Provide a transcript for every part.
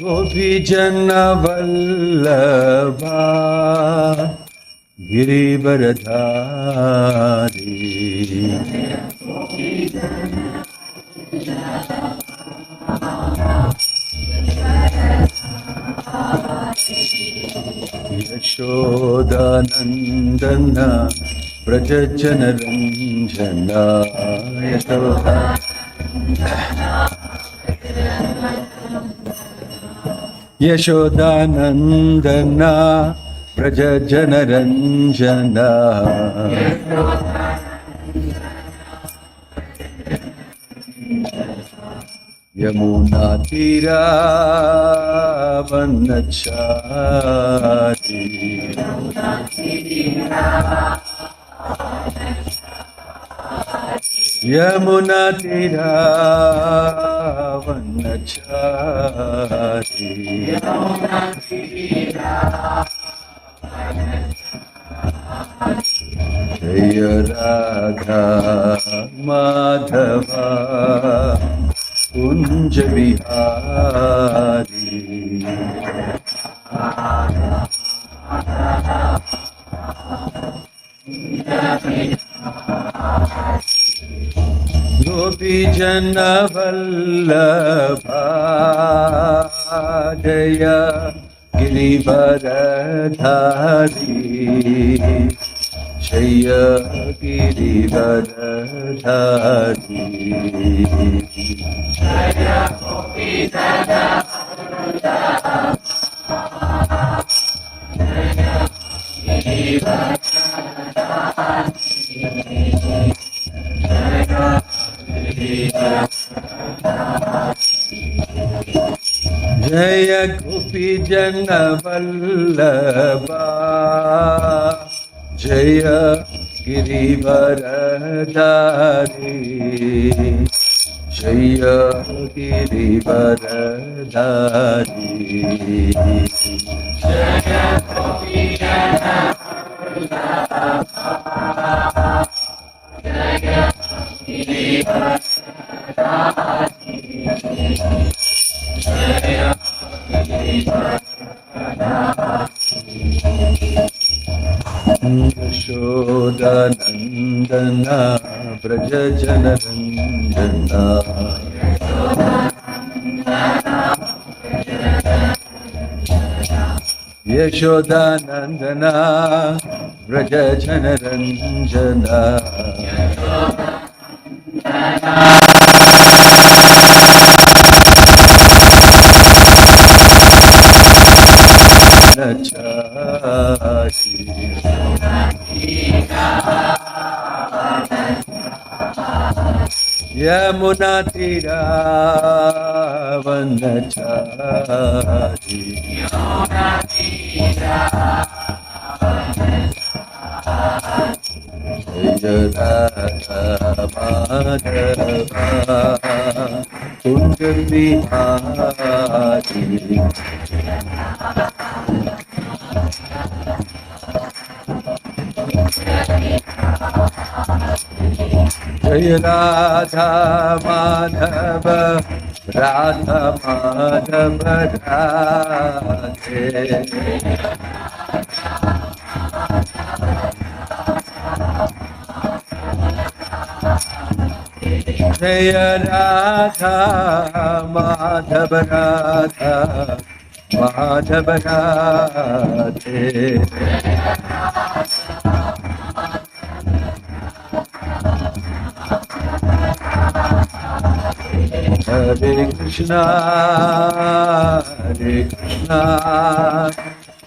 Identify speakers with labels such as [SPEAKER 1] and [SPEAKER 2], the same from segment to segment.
[SPEAKER 1] गोपी जन वल्लभा गिरिवरधारी यशोदानंदन व्रज जनरंजन यशोदानंदन व्रज जनरंजन यमुना तीरावनचारी यमुना तीरावनचारी जय राधा माधवा कुंज बिहारी गोपी जन वल्लभा जय गिरिवरधारी जय गिरिवरधारी जय गोपी जन वल्लभा जय गिरिवरधारी जय गिरिवरधारी जय गोपी जन वल्लभा जय गिरिवरधारी यशोदानंदन व्रज जनरंजन यशोदानंदन व्रज जनरंजन यमुना तीरावनचारी जय राधा माधवा कुंज बिहारी जय राधा माधव राधा माधव राधे जय Radha Madhav Radha Madhav Radhe Hare Krishna,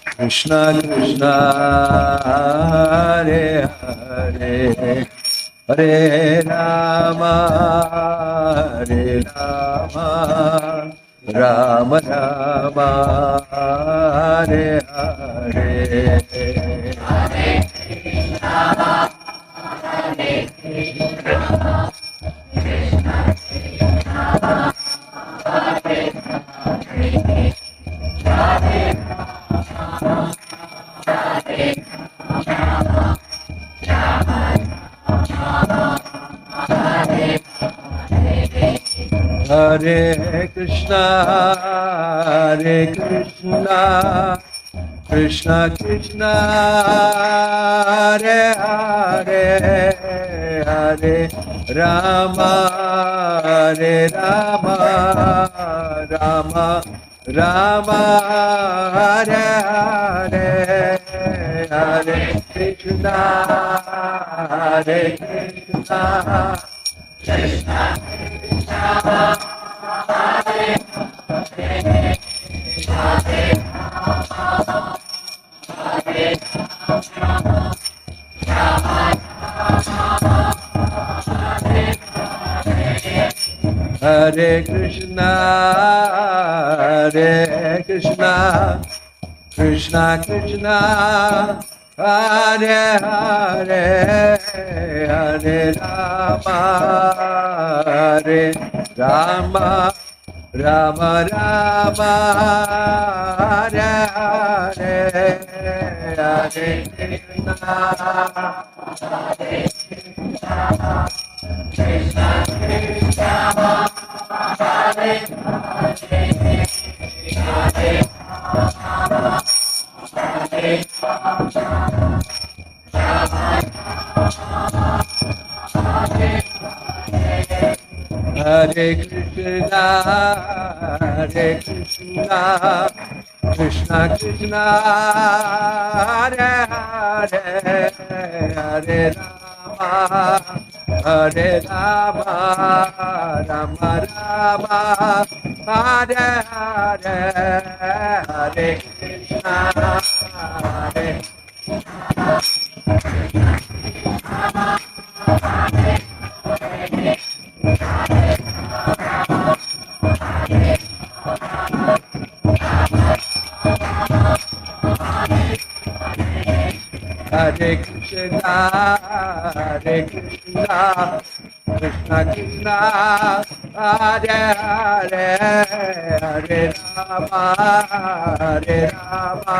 [SPEAKER 1] Krishna Krishna, Hare Hare, Hare Rama, Rama Rama, Hare Hare, Hare Krishna, Hare Krishna, Krishna Krishna, Hare Hare, Hare Rama, Rama Hare Krishna, Hare Krishna, Krishna Krishna, Hare Hare, Hare Rama, Hare Rama, Rama Rama, Hare Hare, Hare Krishna, Hare Krishna, Krishna Krishna, Hare Hare, Hare Hare Krishna, Hare Krishna, Krishna Krishna, Hare Hare, Hare Rama, Hare Rama, Rama Rama, Hare Hare, Hare Krishna, Hare Krishna, Krishna Krishna, Hare Hare, Hare Rama, Hare Hare Krishna, Hare Krishna, Krishna Krishna, Hare Hare, Hare Rama, Hare Rama, Rama Rama, Hare Hare, Hare Krishna, Hare Hare Krishna, Hare Krishna, Krishna Krishna, Hare Hare, Hare Rama, Hare Rama,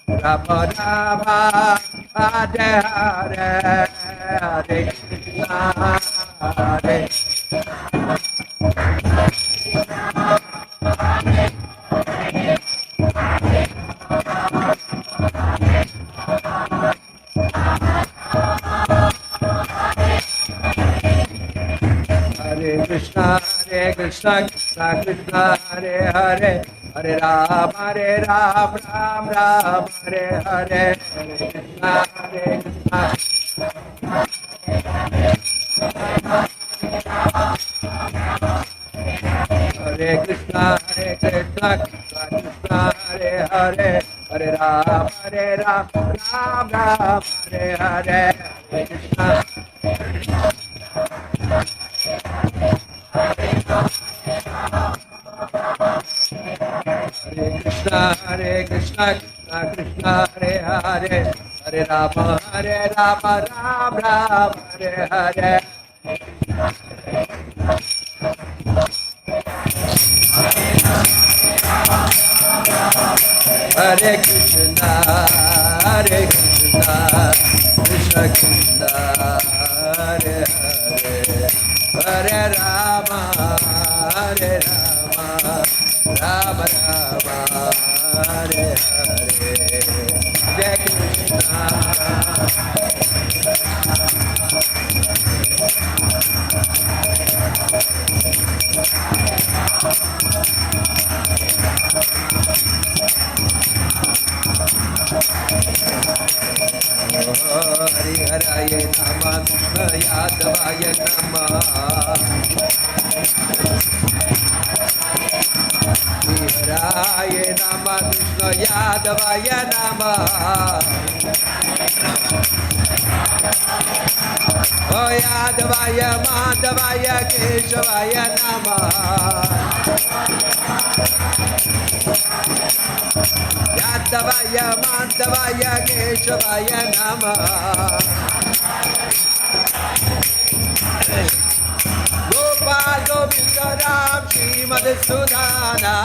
[SPEAKER 1] Rama Rama, Hare Hare, Hare Krishna, Hare Krishna, Hare Krishna, Krishna Krishna, Hare Hare, Hare Rama, Ram Ram, Hare Hare, Hare Krishna, Hare Krishna, Hare Krishna, Hare Krishna, Krishna Krishna, Hare Hare, Hare Rama, Ram Ram, Hare Hare, Hare Krishna, Hare Krishna, Krishna Krishna, Hare Hare, Hare Rama, Ram Ram, Hare Hare. Hare Krishna, Hare Krishna, Krishna Krishna, Hare Hare, Hare Rama, Rama Rama, Hare Hare, Hare Krishna. Hari Haraye Nama, Krishna Yadavaya Nama. Haraye Nama, Krishna Yadavaya Nama. Oh Yadavaya Madhavaya Keshavaya Nama. Yadavaya Madhavaya Keshavaya Nama. Gopal Govinda Ram Srimad Sudhana.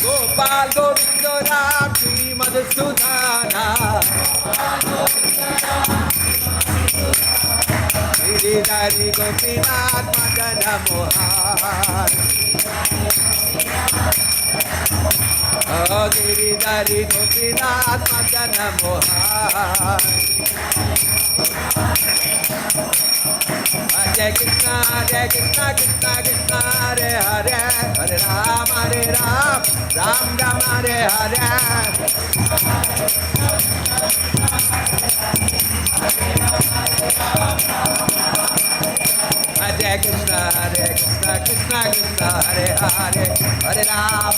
[SPEAKER 1] Gopal Govinda Ram Srimad Sudhana. Shri Giridhari Gopinath Madana Mohan. Oh, Giridhari Gopinath Madana Mohan. Hare Krishna, Krishna Krishna, Hare Hare, Hare Ram, Ram Ram, Hare Hare. Hare Krishna, Krishna Krishna, Hare Hare, Hare Ram,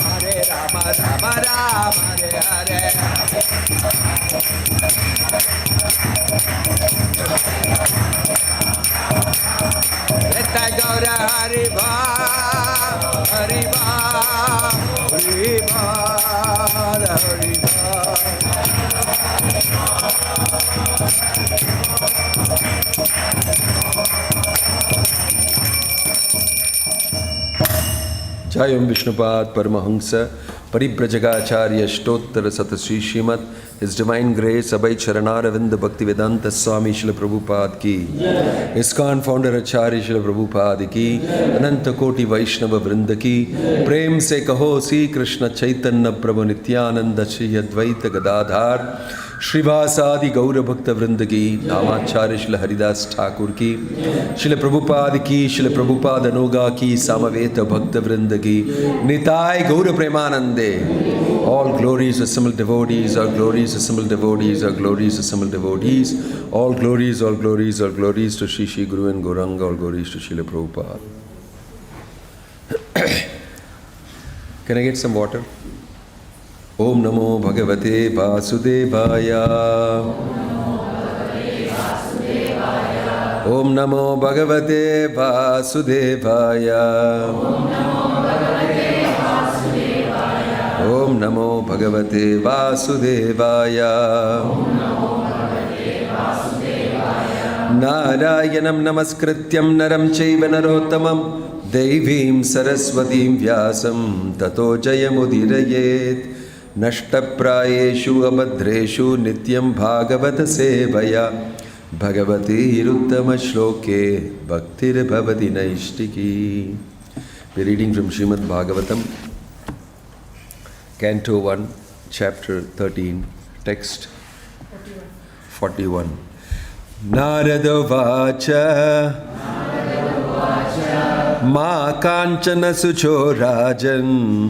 [SPEAKER 1] Ram Ram, Hare Hare. Nitya Gaura Hari Bhal, Hari Bhal, Hari Bhal, Hari Bhal. Jayam Vishnupad Paramahamsa Paribrajagacharya Shtottara Satasri Srimad His Divine Grace Abhay Charanaravinda Bhakti Vedanta Swami Srila Prabhupada ki ISKCON Founder Acharya Srila Prabhupada ki Ananta Koti Vaishnava Vrinda ki Prem se kaho Sri Krishna Chaitanya Prabhu Nityananda Shri Advaita Gadadhar Shrivasadi Gaura Bhakta Vrinda ki Namacharya Srila Haridas Thakur ki Srila Prabhupada ki Srila Prabhupada Noga ki Samaveta Bhakta Vrinda ki Nitai Gaura Premanande. All glories assembled devotees, all glories assembled devotees, all glories assembled devotees, all glories, all glories, all glories to Shri Shri Guru and Gauranga, all glories to Srila Prabhupada. Can I get some water? Om Namo Bhagavate Vasudevaya. Om Namo Bhagavate Vasudevaya. Om Namo Bhagavate Vasudevaya. Narayanam Namaskrityam Naram Chaiva Narottamam Devim Saraswatim Vyasam Tato Jayamudirayet Nashtaprayeshu Abhadreshu Nityam Bhagavata Sevaya Bhagavati Hiruttama Shloke Bhaktir Bhavati Naishtiki. We're reading from Srimad Bhagavatam, Canto 1, Chapter 13, Text 41. Narada Vacha Ma Kanchana Sucho Rajan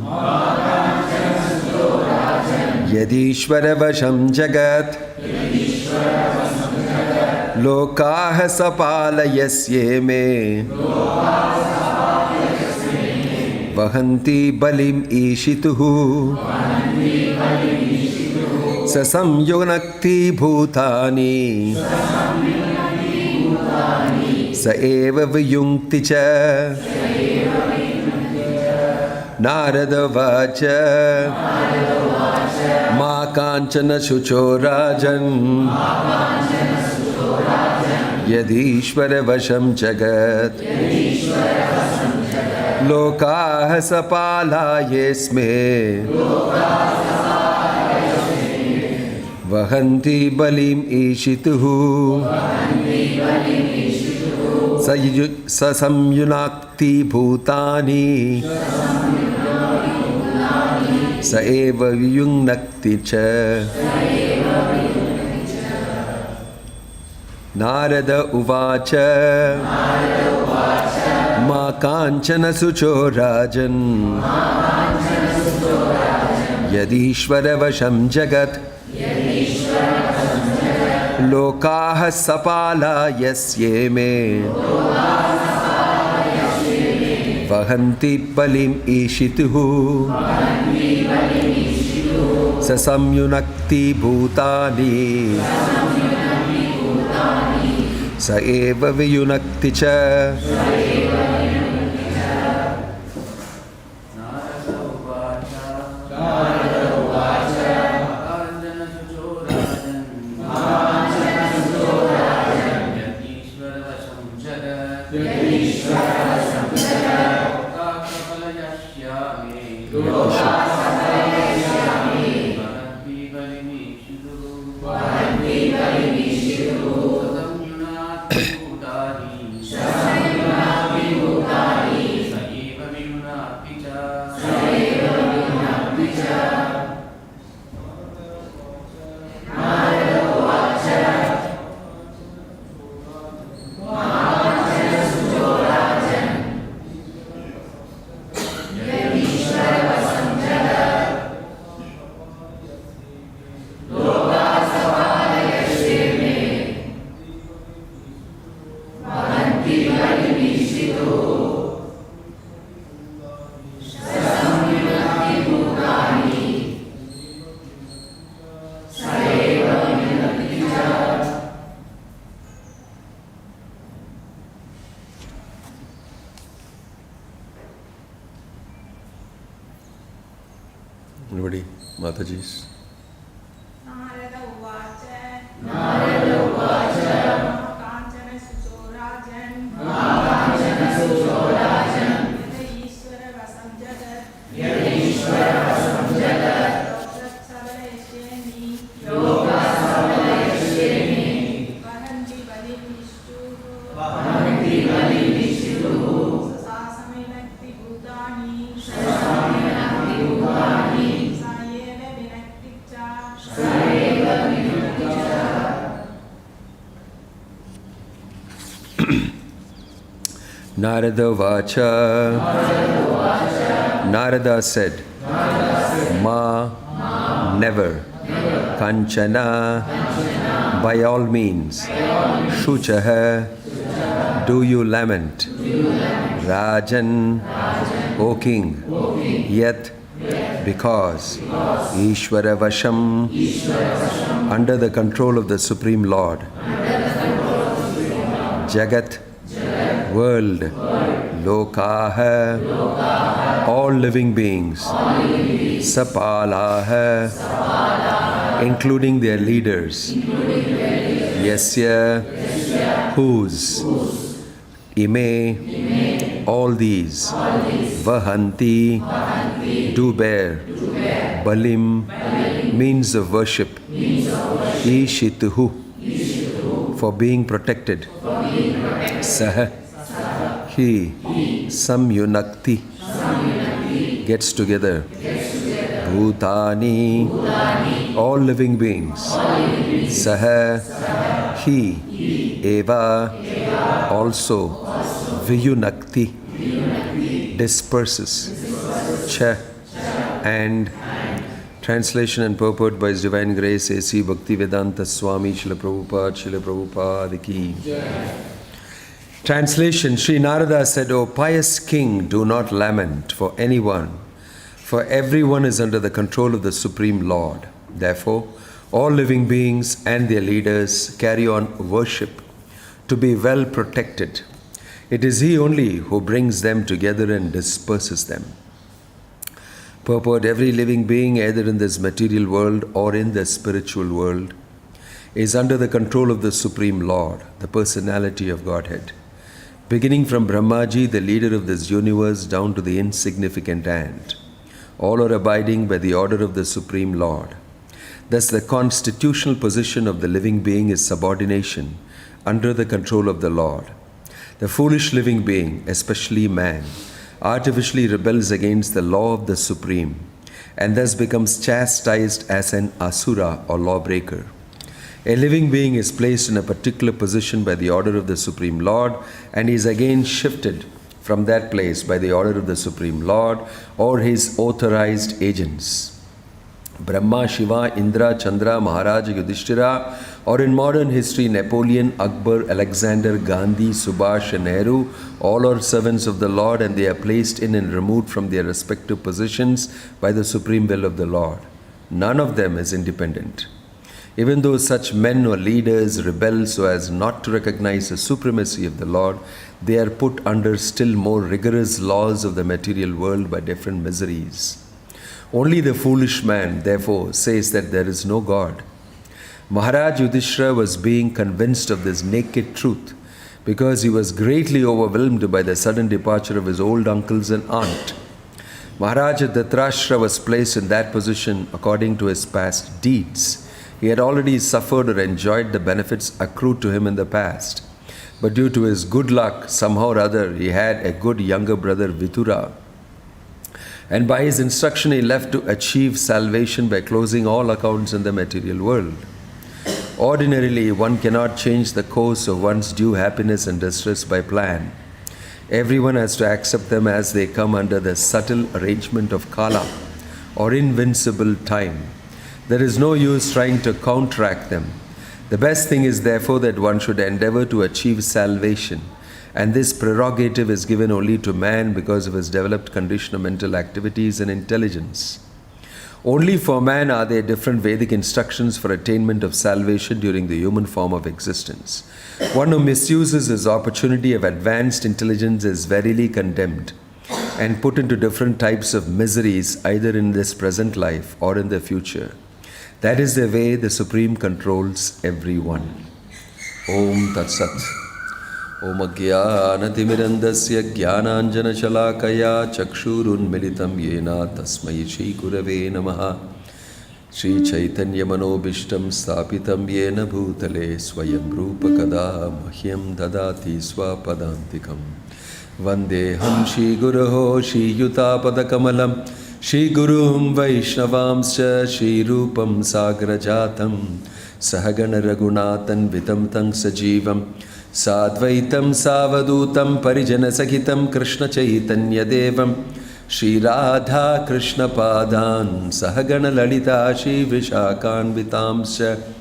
[SPEAKER 1] Yadishvara Vasham Jagat Lokaha Sapalayasyeme me Vahanti Balim Ishituhu Sasam Yonakti Bhutani Saeva Vyunkti Cha Narada Vacha Ma Kanchana Shucho Rajan Yadishvara Vasham Jagat Lokaha Sapalayesme Vahanti Balim Ishituhu Sasamyunakti Bhutani Saeva Vyunakti Cha. Narada Uvacha Ma Kanchana Sucho Rajan Yadishvara Vasham Jagat Lokaha Sapalayasye Vahanti Balim Ishituhu Sasamyunakti Bhutani Saeva Vyunakti Cha. Mataji's. Narada Vacha. Narada said, Ma, never. Kanchana, by all means. Shuchaha, do you lament. Rajan, O king. Yet, because Ishvara Vasham, under the control of the Supreme Lord. Jagat, world, Lokaha, all living beings, Sapalaha, including their leaders, Yasya, whose, Ime, all these, Vahanti, do bear, Balim, means of worship, Ishituhu, for being protected, Saha, he, Samyunakti, gets together. Bhutani, all living beings. Saha, he, Eva, also. Viyunakti, disperses. Cha, and. Translation and purport by His Divine Grace HH Bhakti Vinoda Swami Srila Prabhupada ki. Translation. Sri Narada said, O pious king, do not lament for anyone, for everyone is under the control of the Supreme Lord. Therefore, all living beings and their leaders carry on worship to be well protected. It is He only who brings them together and disperses them. Purport. Every living being, either in this material world or in the spiritual world, is under the control of the Supreme Lord, the personality of Godhead. Beginning from Brahmaji, the leader of this universe, down to the insignificant ant, all are abiding by the order of the Supreme Lord. Thus, the constitutional position of the living being is subordination under the control of the Lord. The foolish living being, especially man, artificially rebels against the law of the Supreme and thus becomes chastised as an asura or lawbreaker. A living being is placed in a particular position by the order of the Supreme Lord and is again shifted from that place by the order of the Supreme Lord or His authorized agents. Brahma, Shiva, Indra, Chandra, Maharaja, Yudhishthira, or in modern history, Napoleon, Akbar, Alexander, Gandhi, Subhash, and Nehru, all are servants of the Lord, and they are placed in and removed from their respective positions by the supreme will of the Lord. None of them is independent. Even though such men or leaders rebel so as not to recognize the supremacy of the Lord, they are put under still more rigorous laws of the material world by different miseries. Only the foolish man, therefore, says that there is no God. Maharaj Yudhishthira was being convinced of this naked truth because he was greatly overwhelmed by the sudden departure of his old uncles and aunt. Maharaja Dhritarastra was placed in that position according to his past deeds. He had already suffered or enjoyed the benefits accrued to him in the past. But due to his good luck, somehow or other, he had a good younger brother, Vidura. And by his instruction, he left to achieve salvation by closing all accounts in the material world. Ordinarily, one cannot change the course of one's due happiness and distress by plan. Everyone has to accept them as they come under the subtle arrangement of Kala, or invincible time. There is no use trying to counteract them. The best thing is therefore that one should endeavor to achieve salvation, and this prerogative is given only to man because of his developed condition of mental activities and intelligence. Only for man are there different Vedic instructions for attainment of salvation during the human form of existence. One who misuses his opportunity of advanced intelligence is verily condemned. and put into different types of miseries either in this present life or in the future. That is the way the Supreme controls everyone. Om Tat Sat. Om Ajnanatirmirandasya Jnananjana Shalakaya Chakshurun Militam Yena Tasmai Shri Gurave Namaha. Shri Chaitanya Manobishtam Sthapitam Yena Bhutale Swayam Rupa Kada Mahyam Dadati Swapadantikam. Vandeham Shri Guruho Shri Yutapada Kamalam Shri Gurum Vaishnavamscha Shri Rupam Sagrajatam Sahagana Raghunathan Vitam Tang Sajivam Sadvaitam Savadutam Parijana Sakitam Krishna Chaitanya Devam Shri Radha Krishna Padan Sahagana Lalita Shri Vishakan Vitamscha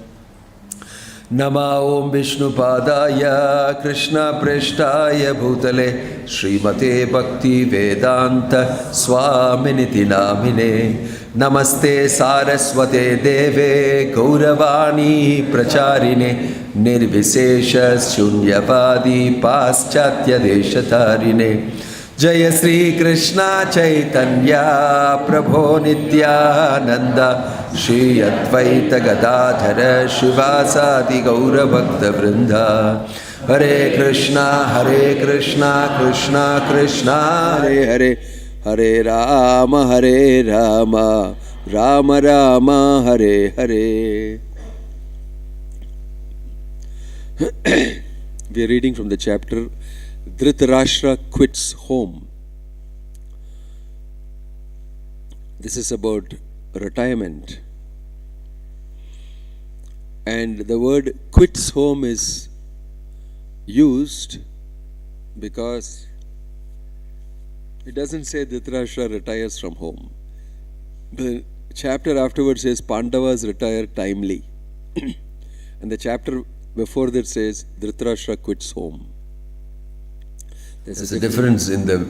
[SPEAKER 1] Nama Om Vishnu Padaya Krishna Preshtaya Bhutale Srimate Bhakti Vedanta Swaminiti Namine Namaste Saraswate Deve Gauravani Pracharine Nirvisesha Shunyavadi Paschatya Deshatarine Jaya Sri Krishna Chaitanya Prabho Nityananda Shri Advaita Gadadhara Shivasadi Gaura Bhakta Vrinda Hare Krishna Krishna Krishna Hare Hare Hare Rama Rama Rama Hare Hare. We are reading from the chapter Dhritarastra quits home. This is about retirement. And the word quits home is used because it doesn't say Dhritarashtra retires from home. The chapter afterwards says Pandavas retire timely. And the chapter before that says Dhritarashtra quits home. There's a difference in the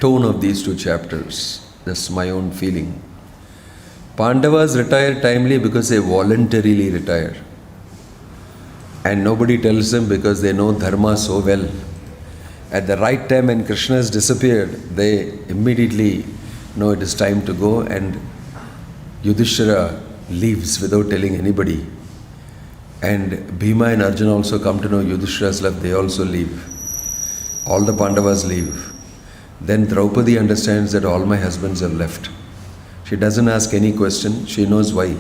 [SPEAKER 1] tone of these two chapters. That's my own feeling. Pandavas retire timely because they voluntarily retire. And nobody tells them because they know Dharma so well. At the right time when Krishna has disappeared, they immediately know it is time to go, and Yudhishthira leaves without telling anybody. And Bhima and Arjuna also come to know Yudhishthira has left, they also leave. All the Pandavas leave. Then Draupadi understands that all my husbands have left. She doesn't ask any question, she knows why.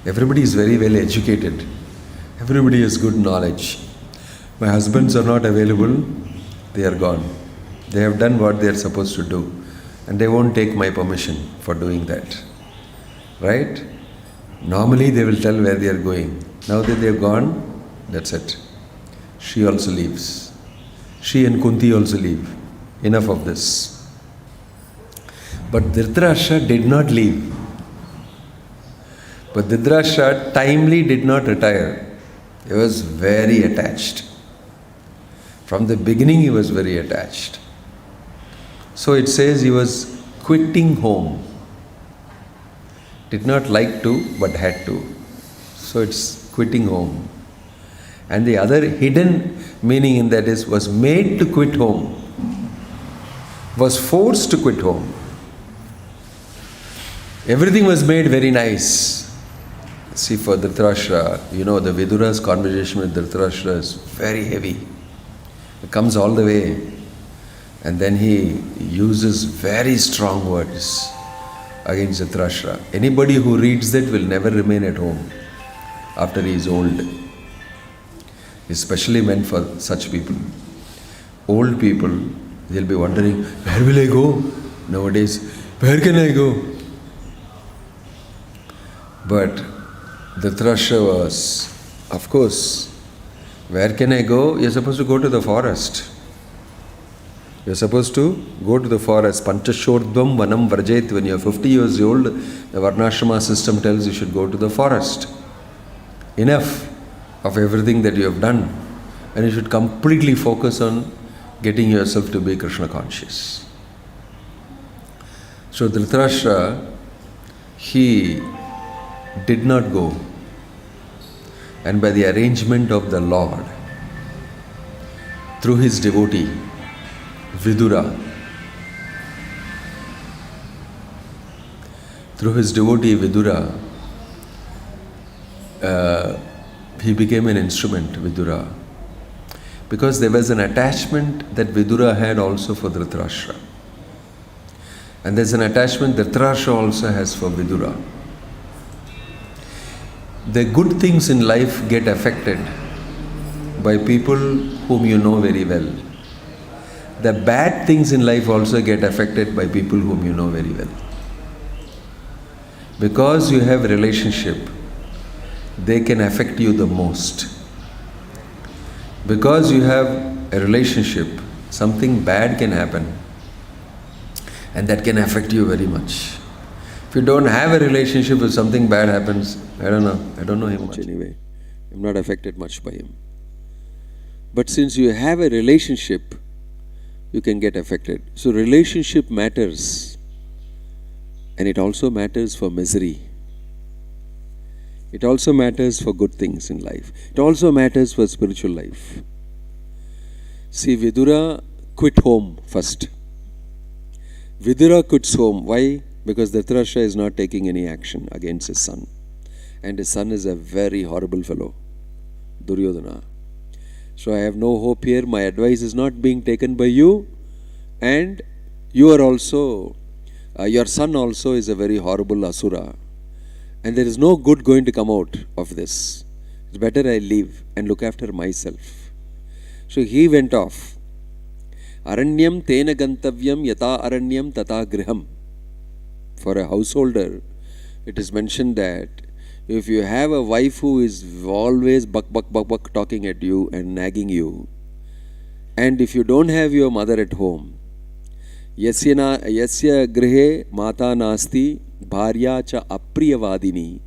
[SPEAKER 1] Everybody is very well educated. Everybody has good knowledge. My husbands are not available, they are gone. They have done what they are supposed to do. And they won't take my permission for doing that. Right? Normally they will tell where they are going. Now that they have gone, that's it. She also leaves. She and Kunti also leave. Enough of this. But Dhritarashtra did not leave. But Dhritarashtra timely did not retire. He was very attached. From the beginning he was very attached. So it says he was quitting home. Did not like to, but had to. So it's quitting home. And the other hidden meaning in that is, was made to quit home. Was forced to quit home. Everything was made very nice. See, for Dhritarashtra, the Vidura's conversation with Dhritarashtra is very heavy. It comes all the way. And then he uses very strong words against Dhritarashtra. Anybody who reads that will never remain at home after he is old. Especially meant for such people. Old people, they'll be wondering, where will I go? Nowadays, where can I go? But Dhritarashtra was, of course, where can I go? You're supposed to go to the forest. You're supposed to go to the forest. Panchashordvam vanam vrajet. When you're 50 years old, the Varnashrama system tells you should go to the forest. Enough of everything that you have done. And you should completely focus on getting yourself to be Krishna conscious. So Dhritarashtra, he did not go. And by the arrangement of the Lord, through his devotee, Vidura, through his devotee Vidura, he became an instrument, Vidura. Because there was an attachment that Vidura had also for Dhritarastra. And there's an attachment Dhritarastra also has for Vidura. The good things in life get affected by people whom you know very well. The bad things in life also get affected by people whom you know very well. Because you have a relationship, they can affect you the most. Because you have a relationship, something bad can happen, and that can affect you very much. If you don't have a relationship, if something bad happens, I don't know him much anyway. I'm not affected much by him. But since you have a relationship, you can get affected. So relationship matters, and it also matters for misery. It also matters for good things in life. It also matters for spiritual life. See, Vidura quit home first. Vidura quits home. Why? Because Dhritarashtra is not taking any action against his son. And his son is a very horrible fellow, Duryodhana. So I have no hope here. My advice is not being taken by you. And you are also, your son also is a very horrible Asura. And there is no good going to come out of this. It's better I leave and look after myself. So he went off. Aranyam tena gantavyam yata aranyam tata griham. For a householder, it is mentioned that if you have a wife who is always buck talking at you and nagging you, and if you don't have your mother at home, yasya grihe mata nasti bharya cha apriyavadini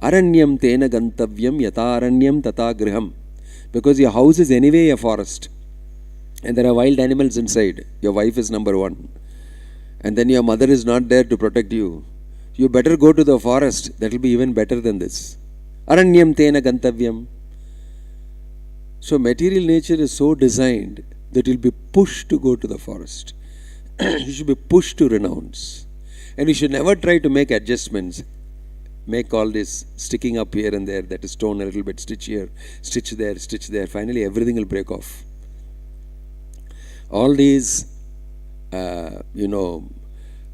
[SPEAKER 1] aranyam tena gantavyam yata aranyam tata griham. Because your house is anyway a forest and there are wild animals inside. Your wife is number one. And then your mother is not there to protect you. You better go to the forest. That will be even better than this. Aranyam tena gantavyam. So material nature is so designed that you'll be pushed to go to the forest. You should be pushed to renounce. And you should never try to make adjustments. Make all this sticking up here and there, that is torn a little bit, stitch here, stitch there, stitch there. Finally everything will break off. All these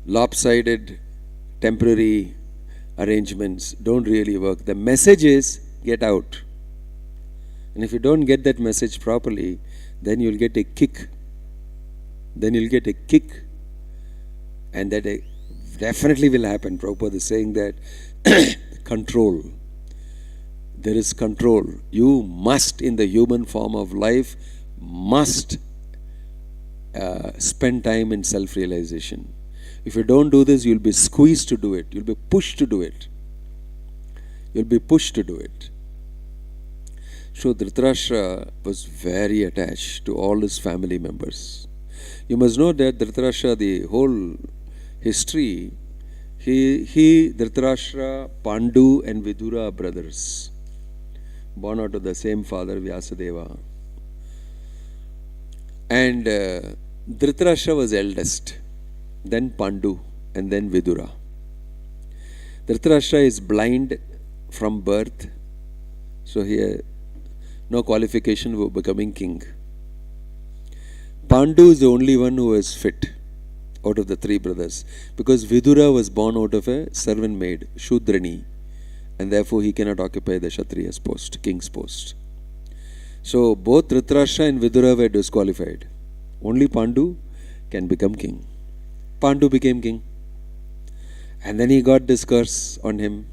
[SPEAKER 1] lopsided temporary arrangements don't really work. The message is get out. And if you don't get that message properly, then you'll get a kick. And that definitely will happen. Prabhupada is saying that control. There is control. You must, in the human form of life, must spend time in self-realization. If you don't do this, you'll be squeezed to do it. You'll be pushed to do it. So Dhritarashtra was very attached to all his family members. You must know that Dhritarashtra, the whole history, Dhritarashtra, Pandu and Vidura are brothers, born out of the same father, Vyasadeva. And Dhritarashtra was eldest, then Pandu, and then Vidura. Dhritarashtra is blind from birth, so he no qualification for becoming king. Pandu is the only one who was fit out of the three brothers, because Vidura was born out of a servant maid, Shudrani, and therefore he cannot occupy the Kshatriya's post, king's post. So both Dhritarashtra and Vidura were disqualified. Only Pandu can become king. Pandu became king. And then he got this curse on him.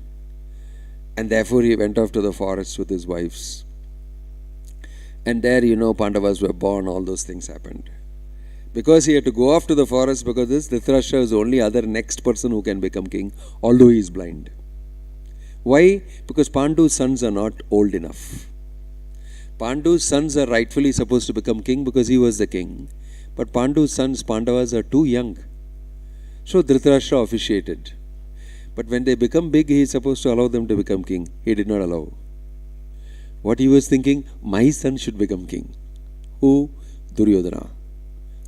[SPEAKER 1] And therefore he went off to the forest with his wives. And there, Pandavas were born, all those things happened. Because he had to go off to the forest, because this Dhritarashtra is the only other next person who can become king, although he is blind. Why? Because Pandu's sons are not old enough. Pandu's sons are rightfully supposed to become king because he was the king. But Pandu's sons, Pandavas, are too young. So Dhritarashtra officiated. But when they become big, he is supposed to allow them to become king. He did not allow. What he was thinking, my son should become king. Who? Duryodhana,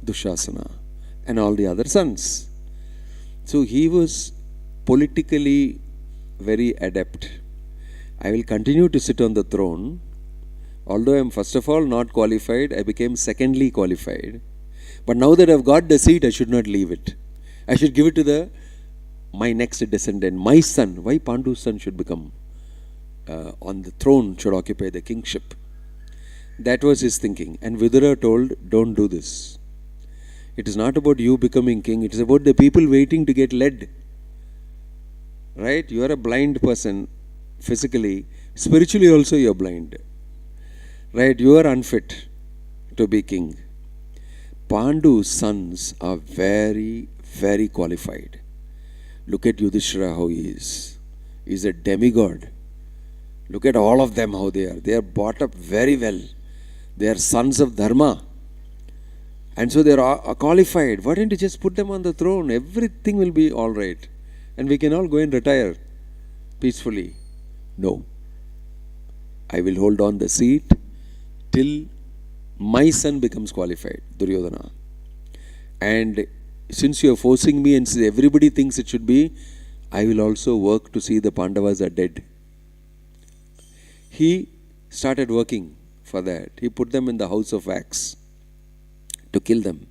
[SPEAKER 1] Dushasana, and all the other sons. So he was politically very adept. I will continue to sit on the throne. Although I am first of all not qualified, I became secondly qualified. But now that I have got the seat, I should not leave it. I should give it to my next descendant, my son. Why Pandu's son should become on the throne, should occupy the kingship? That was his thinking. And Vidura told, don't do this. It is not about you becoming king. It is about the people waiting to get led. Right? You are a blind person physically. Spiritually also you are blind. Right? You are unfit to be king. Pandu's sons are very, very qualified. Look at Yudhishthira, how he is. He is a demigod. Look at all of them, how they are. They are brought up very well. They are sons of Dharma. And so they are qualified. Why don't you just put them on the throne? Everything will be all right. And we can all go and retire peacefully. No. I will hold on the seat till my son becomes qualified, Duryodhana. And since you are forcing me and everybody thinks it should be, I will also work to see the Pandavas are dead. He started working for that. He put them in the house of wax to kill them.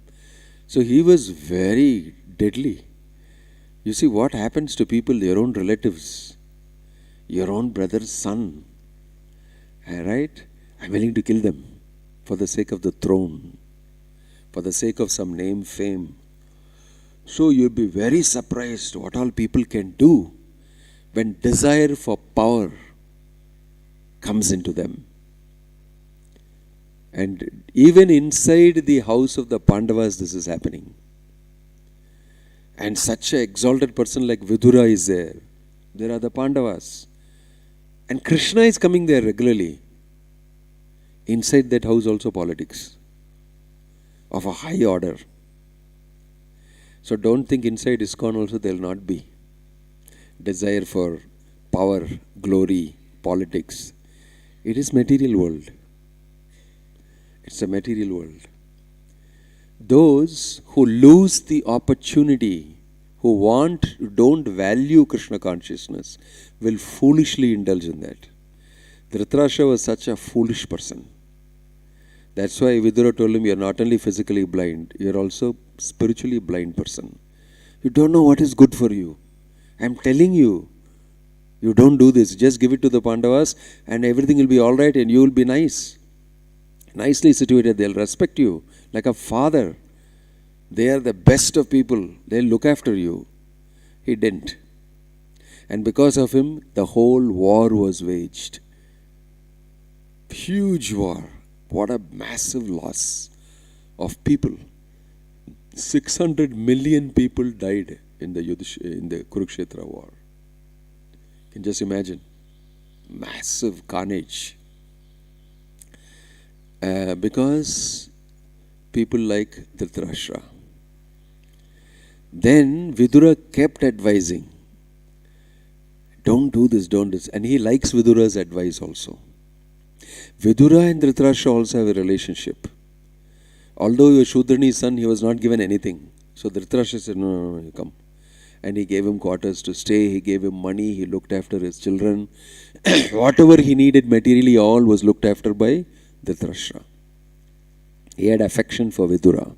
[SPEAKER 1] So he was very deadly. You see what happens to people, their own relatives, your own brother's son. Right? I'm willing to kill them for the sake of the throne, for the sake of some name, fame. So you'll be very surprised what all people can do when desire for power comes into them. And even inside the house of the Pandavas, this is happening. And such an exalted person like Vidura is there. There are the Pandavas. And Krishna is coming there regularly. Inside that house also politics of a high order. So don't think inside ISKCON also there will not be desire for power, glory, politics. It is material world. It's a material world. Those who lose the opportunity, who don't value Krishna consciousness, will foolishly indulge in that. Dhritarastra was such a foolish person. That's why Vidura told him, you are not only physically blind, you are also spiritually blind person. You don't know what is good for you. I am telling you, you don't do this. Just give it to the Pandavas and everything will be all right and you will be nice. Nicely situated. They'll respect you like a father. They are the best of people. They'll look after you. He didn't. And because of him, the whole war was waged. Huge war. What a massive loss of people. 600 million people died in the Kurukshetra war. You can just imagine. Massive carnage. Because people like Dhritarashtra. Then Vidura kept advising. Don't do this, don't do this. And he likes Vidura's advice also. Vidura and Dhritarashtra also have a relationship. Although he was Shudrani's son, he was not given anything. So Dhritarashtra said, no, you come. And he gave him quarters to stay, he gave him money, he looked after his children. Whatever he needed materially, all was looked after by Dhritarashtra. He had affection for Vidura.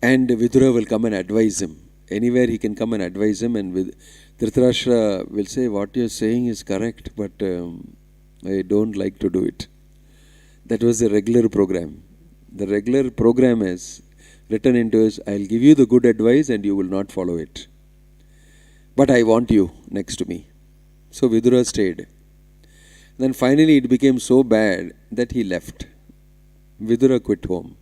[SPEAKER 1] And Vidura will come and advise him. Anywhere he can come and advise him, and Dhritarashtra will say, what you are saying is correct, but I don't like to do it. That was the regular program. The regular program is written into his, I'll give you the good advice and you will not follow it. But I want you next to me. So Vidura stayed. Then finally it became so bad that he left. Vidura quit home.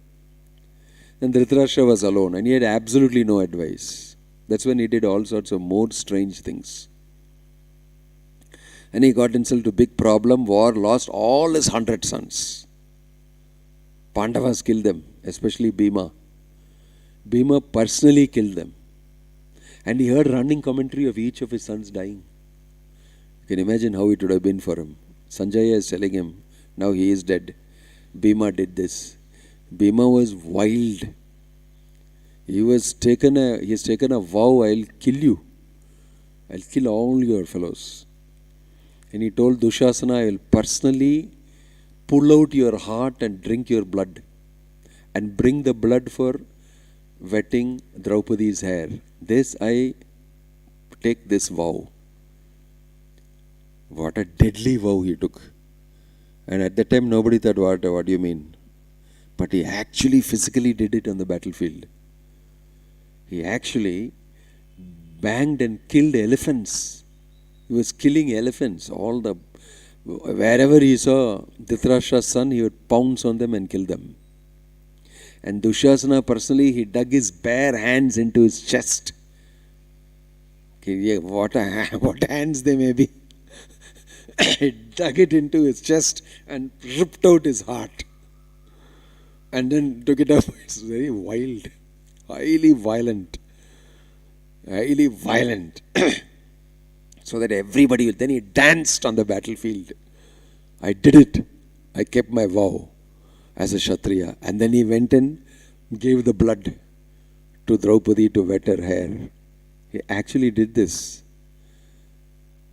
[SPEAKER 1] Then Dhritarashtra was alone and he had absolutely no advice. That's when he did all sorts of more strange things. And he got himself to a big problem, war, lost all his 100 sons. Pandavas killed them, especially Bhima. Bhima personally killed them. And he heard running commentary of each of his sons dying. You can imagine how it would have been for him. Sanjaya is telling him, now he is dead. Bhima did this. Bhima was wild. He has taken a vow, I'll kill you. I'll kill all your fellows. And he told Dushasana, I will personally pull out your heart and drink your blood and bring the blood for wetting Draupadi's hair. This I take this vow. What a deadly vow he took. And at that time nobody thought, what do you mean? But he actually physically did it on the battlefield. He actually banged and killed elephants. He was killing elephants. Wherever he saw Dhritarashtra's son, he would pounce on them and kill them. And Dushasana personally, he dug his bare hands into his chest. What hands they may be. He dug it into his chest and ripped out his heart. And then took it up. It's very wild. Highly violent. Highly violent. So that everybody, then he danced on the battlefield. I did it. I kept my vow as a Kshatriya. And then he went and gave the blood to Draupadi to wet her hair. He actually did this.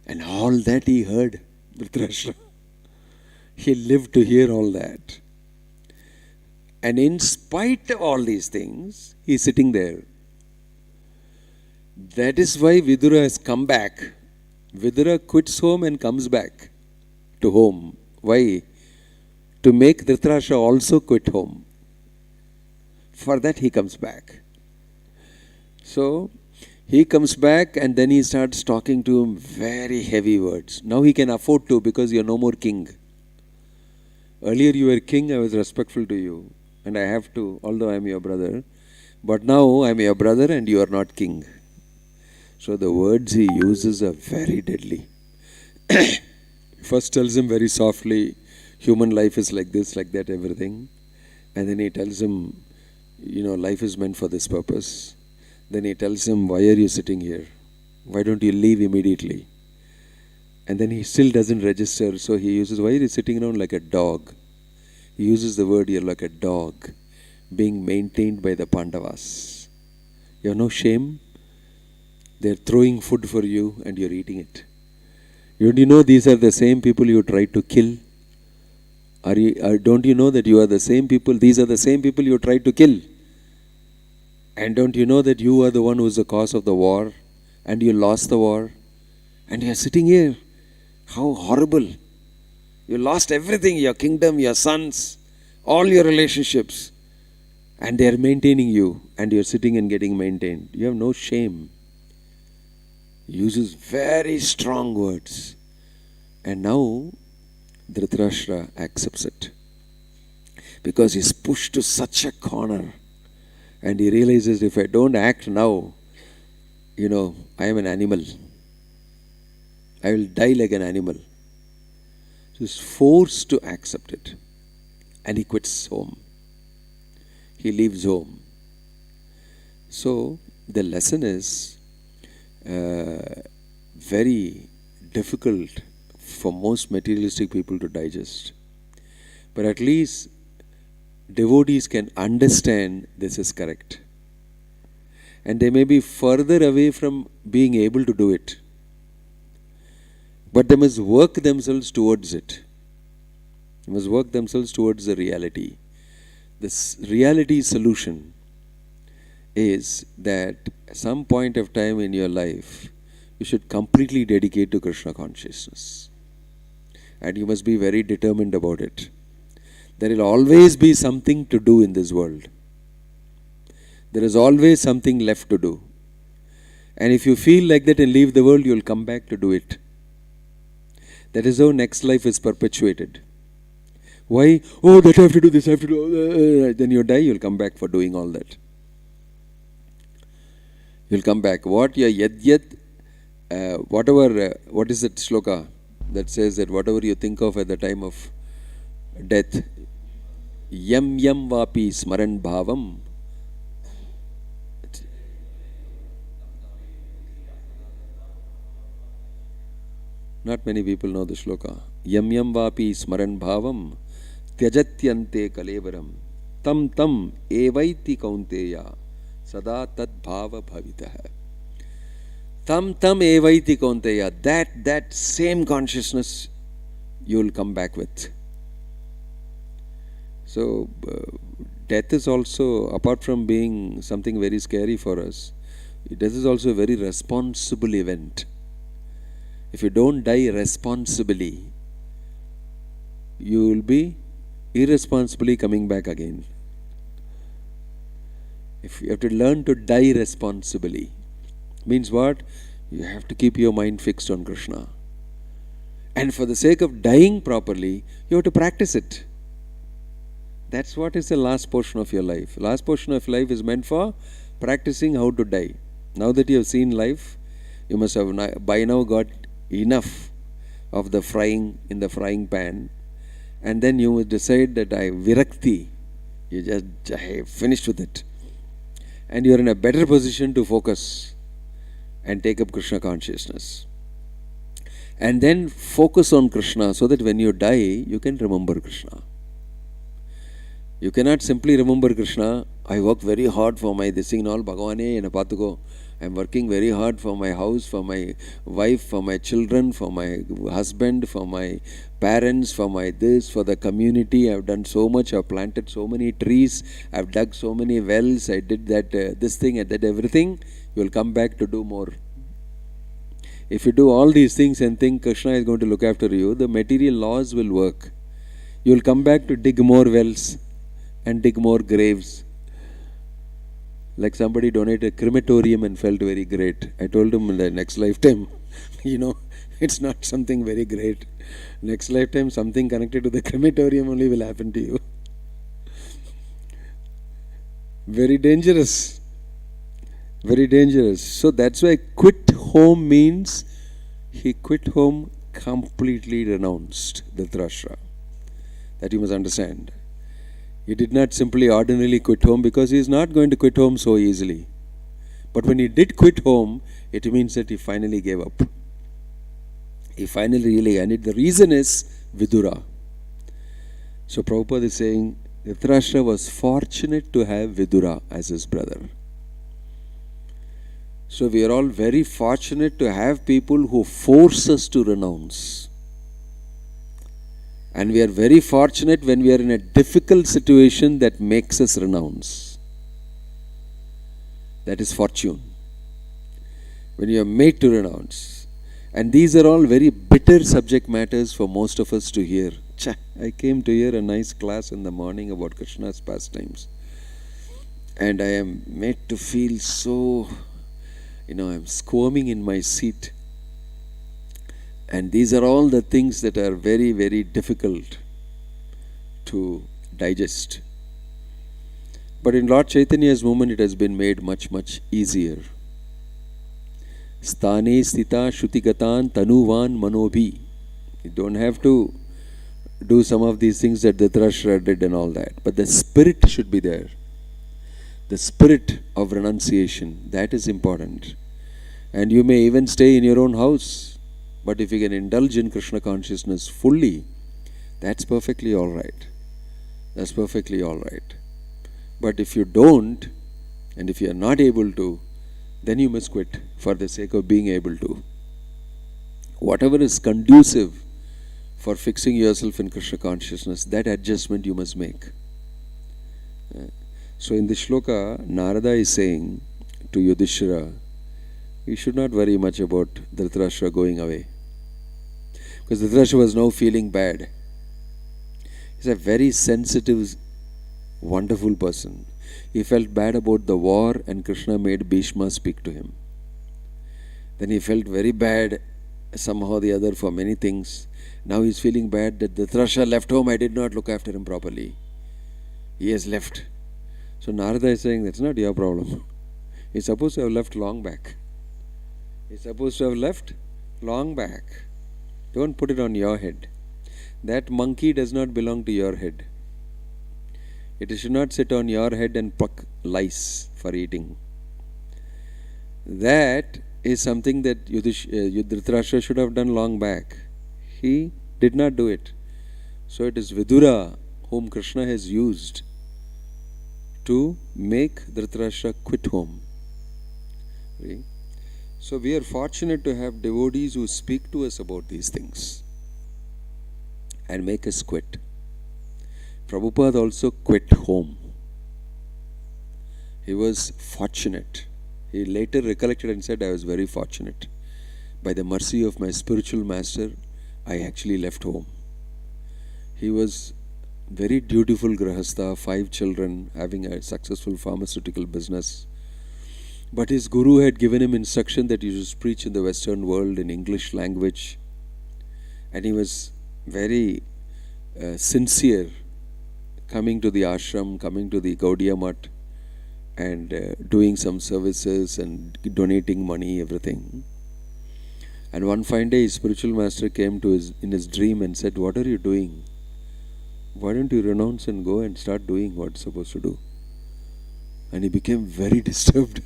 [SPEAKER 1] And all that he heard, Dhritarashtra. He lived to hear all that. And in spite of all these things, he is sitting there. That is why Vidura has come back. Vidura quits home and comes back to home. Why? To make Dhritarashtra also quit home. For that he comes back. So, he comes back and then he starts talking to him very heavy words. Now he can afford to because you are no more king. Earlier you were king, I was respectful to you. And I have to, although I am your brother. But now I am your brother and you are not king. So the words he uses are very deadly. First tells him very softly, human life is like this, like that, everything. And then he tells him, life is meant for this purpose. Then he tells him, why are you sitting here? Why don't you leave immediately? And then he still doesn't register. So he uses, why are you sitting around like a dog? He uses the word, you're like a dog being maintained by the Pandavas. You have no shame. They're throwing food for you and you're eating it. Don't you know these are the same people you tried to kill? Don't you know that you are the same people? These are the same people you tried to kill. And don't you know that you are the one who is the cause of the war? And you lost the war. And you are sitting here. How horrible. You lost everything, your kingdom, your sons, all your relationships. And they are maintaining you. And you are sitting and getting maintained. You have no shame. He uses very strong words. And now Dhritarashtra accepts it. Because he's pushed to such a corner. And he realizes if I don't act now, I am an animal. I will die like an animal. So he's forced to accept it. And he quits home. He leaves home. So the lesson is very difficult for most materialistic people to digest. But at least devotees can understand this is correct. And they may be further away from being able to do it. But they must work themselves towards it. They must work themselves towards the reality. This reality solution is that at some point of time in your life, you should completely dedicate to Krishna consciousness. And you must be very determined about it. There will always be something to do in this world. There is always something left to do. And if you feel like that and leave the world, you will come back to do it. That is how next life is perpetuated. Why? Oh, that I have to do this, I have to do. Then you die, you will come back for doing all that. You will come back. What is that shloka that says that whatever you think of at the time of death, yam yam vapi smaran bhavam. Not many people know the shloka. Yam yam vapi smaran bhavam tyajatyante kalevaram tam tam evaiti kaunteya sada tad bhava bhavitah. Tam evaiti kaunteya. That same consciousness you will come back with. So, death is also, apart from being something very scary for us, death is also a very responsible event. If you don't die responsibly, you will be irresponsibly coming back again. If you have to learn to die responsibly, means what? You have to keep your mind fixed on Krishna. And for the sake of dying properly, you have to practice it. That's what is the last portion of your life. Last portion of life is meant for practicing how to die. Now that you have seen life, you must have by now got enough of the frying in the frying pan, and then you must decide that I virakti. You just finished with it. And you are in a better position to focus and take up Krishna consciousness. And then focus on Krishna so that when you die, you can remember Krishna. You cannot simply remember Krishna. I work very hard for my this thing and all. Bhagavane, ena paathuko. I am working very hard for my house, for my wife, for my children, for my husband, for my parents, for my this, for the community. I have done so much. I have planted so many trees. I have dug so many wells. I did that, this thing, I did everything. You will come back to do more. If you do all these things and think Krishna is going to look after you, the material laws will work. You will come back to dig more wells and dig more graves. Like somebody donated a crematorium and felt very great. I told him in the next lifetime, it's not something very great. Next lifetime, something connected to the crematorium only will happen to you. Very dangerous. Very dangerous. So that's why quit home means he quit home completely renounced Dhritarastra. That you must understand. He did not simply ordinarily quit home because he is not going to quit home so easily. But when he did quit home, it means that he finally gave up. He finally really, and the reason is Vidura. So Prabhupada is saying, Dhritarashtra was fortunate to have Vidura as his brother. So we are all very fortunate to have people who force us to renounce. And we are very fortunate when we are in a difficult situation that makes us renounce. That is fortune. When you are made to renounce. And these are all very bitter subject matters for most of us to hear. I came to hear a nice class in the morning about Krishna's pastimes. And I am made to feel so, I'm squirming in my seat. And these are all the things that are very, very difficult to digest. But in Lord Chaitanya's movement, it has been made much, much easier. Sthane stita shrutigatan tanuvan manobhi. You don't have to do some of these things that Dhritarashtra did and all that. But the spirit should be there. The spirit of renunciation, that is important. And you may even stay in your own house. But if you can indulge in Krishna consciousness fully, that's perfectly all right. That's perfectly all right. But if you don't, and if you are not able to, then you must quit for the sake of being able to. Whatever is conducive for fixing yourself in Krishna consciousness, that adjustment you must make. So in this shloka, Narada is saying to Yudhishthira, you should not worry much about Dhritarashtra going away. Because Dhritarashtra was now feeling bad. He's a very sensitive, wonderful person. He felt bad about the war and Krishna made Bhishma speak to him. Then he felt very bad somehow or the other for many things. Now he's feeling bad that Dhritarashtra left home, I did not look after him properly. He has left. So Narada is saying, that's not your problem. He's supposed to have left long back. He's supposed to have left long back. Don't put it on your head. That monkey does not belong to your head. It should not sit on your head and pluck lice for eating. That is something that Dhritarashtra should have done long back. He did not do it. So it is Vidura whom Krishna has used to make Dhritarashtra quit home. So we are fortunate to have devotees who speak to us about these things and make us quit. Prabhupada also quit home. He was fortunate. He later recollected and said, I was very fortunate. By the mercy of my spiritual master, I actually left home. He was very dutiful grahastha, 5 children, having a successful pharmaceutical business. But his guru had given him instruction that he should preach in the Western world in English language. And he was very sincere, coming to the ashram, coming to the Gaudiya Math, and doing some services and donating money, everything. And one fine day, his spiritual master came to in his dream and said, what are you doing? Why don't you renounce and go and start doing what you're supposed to do? And he became very disturbed.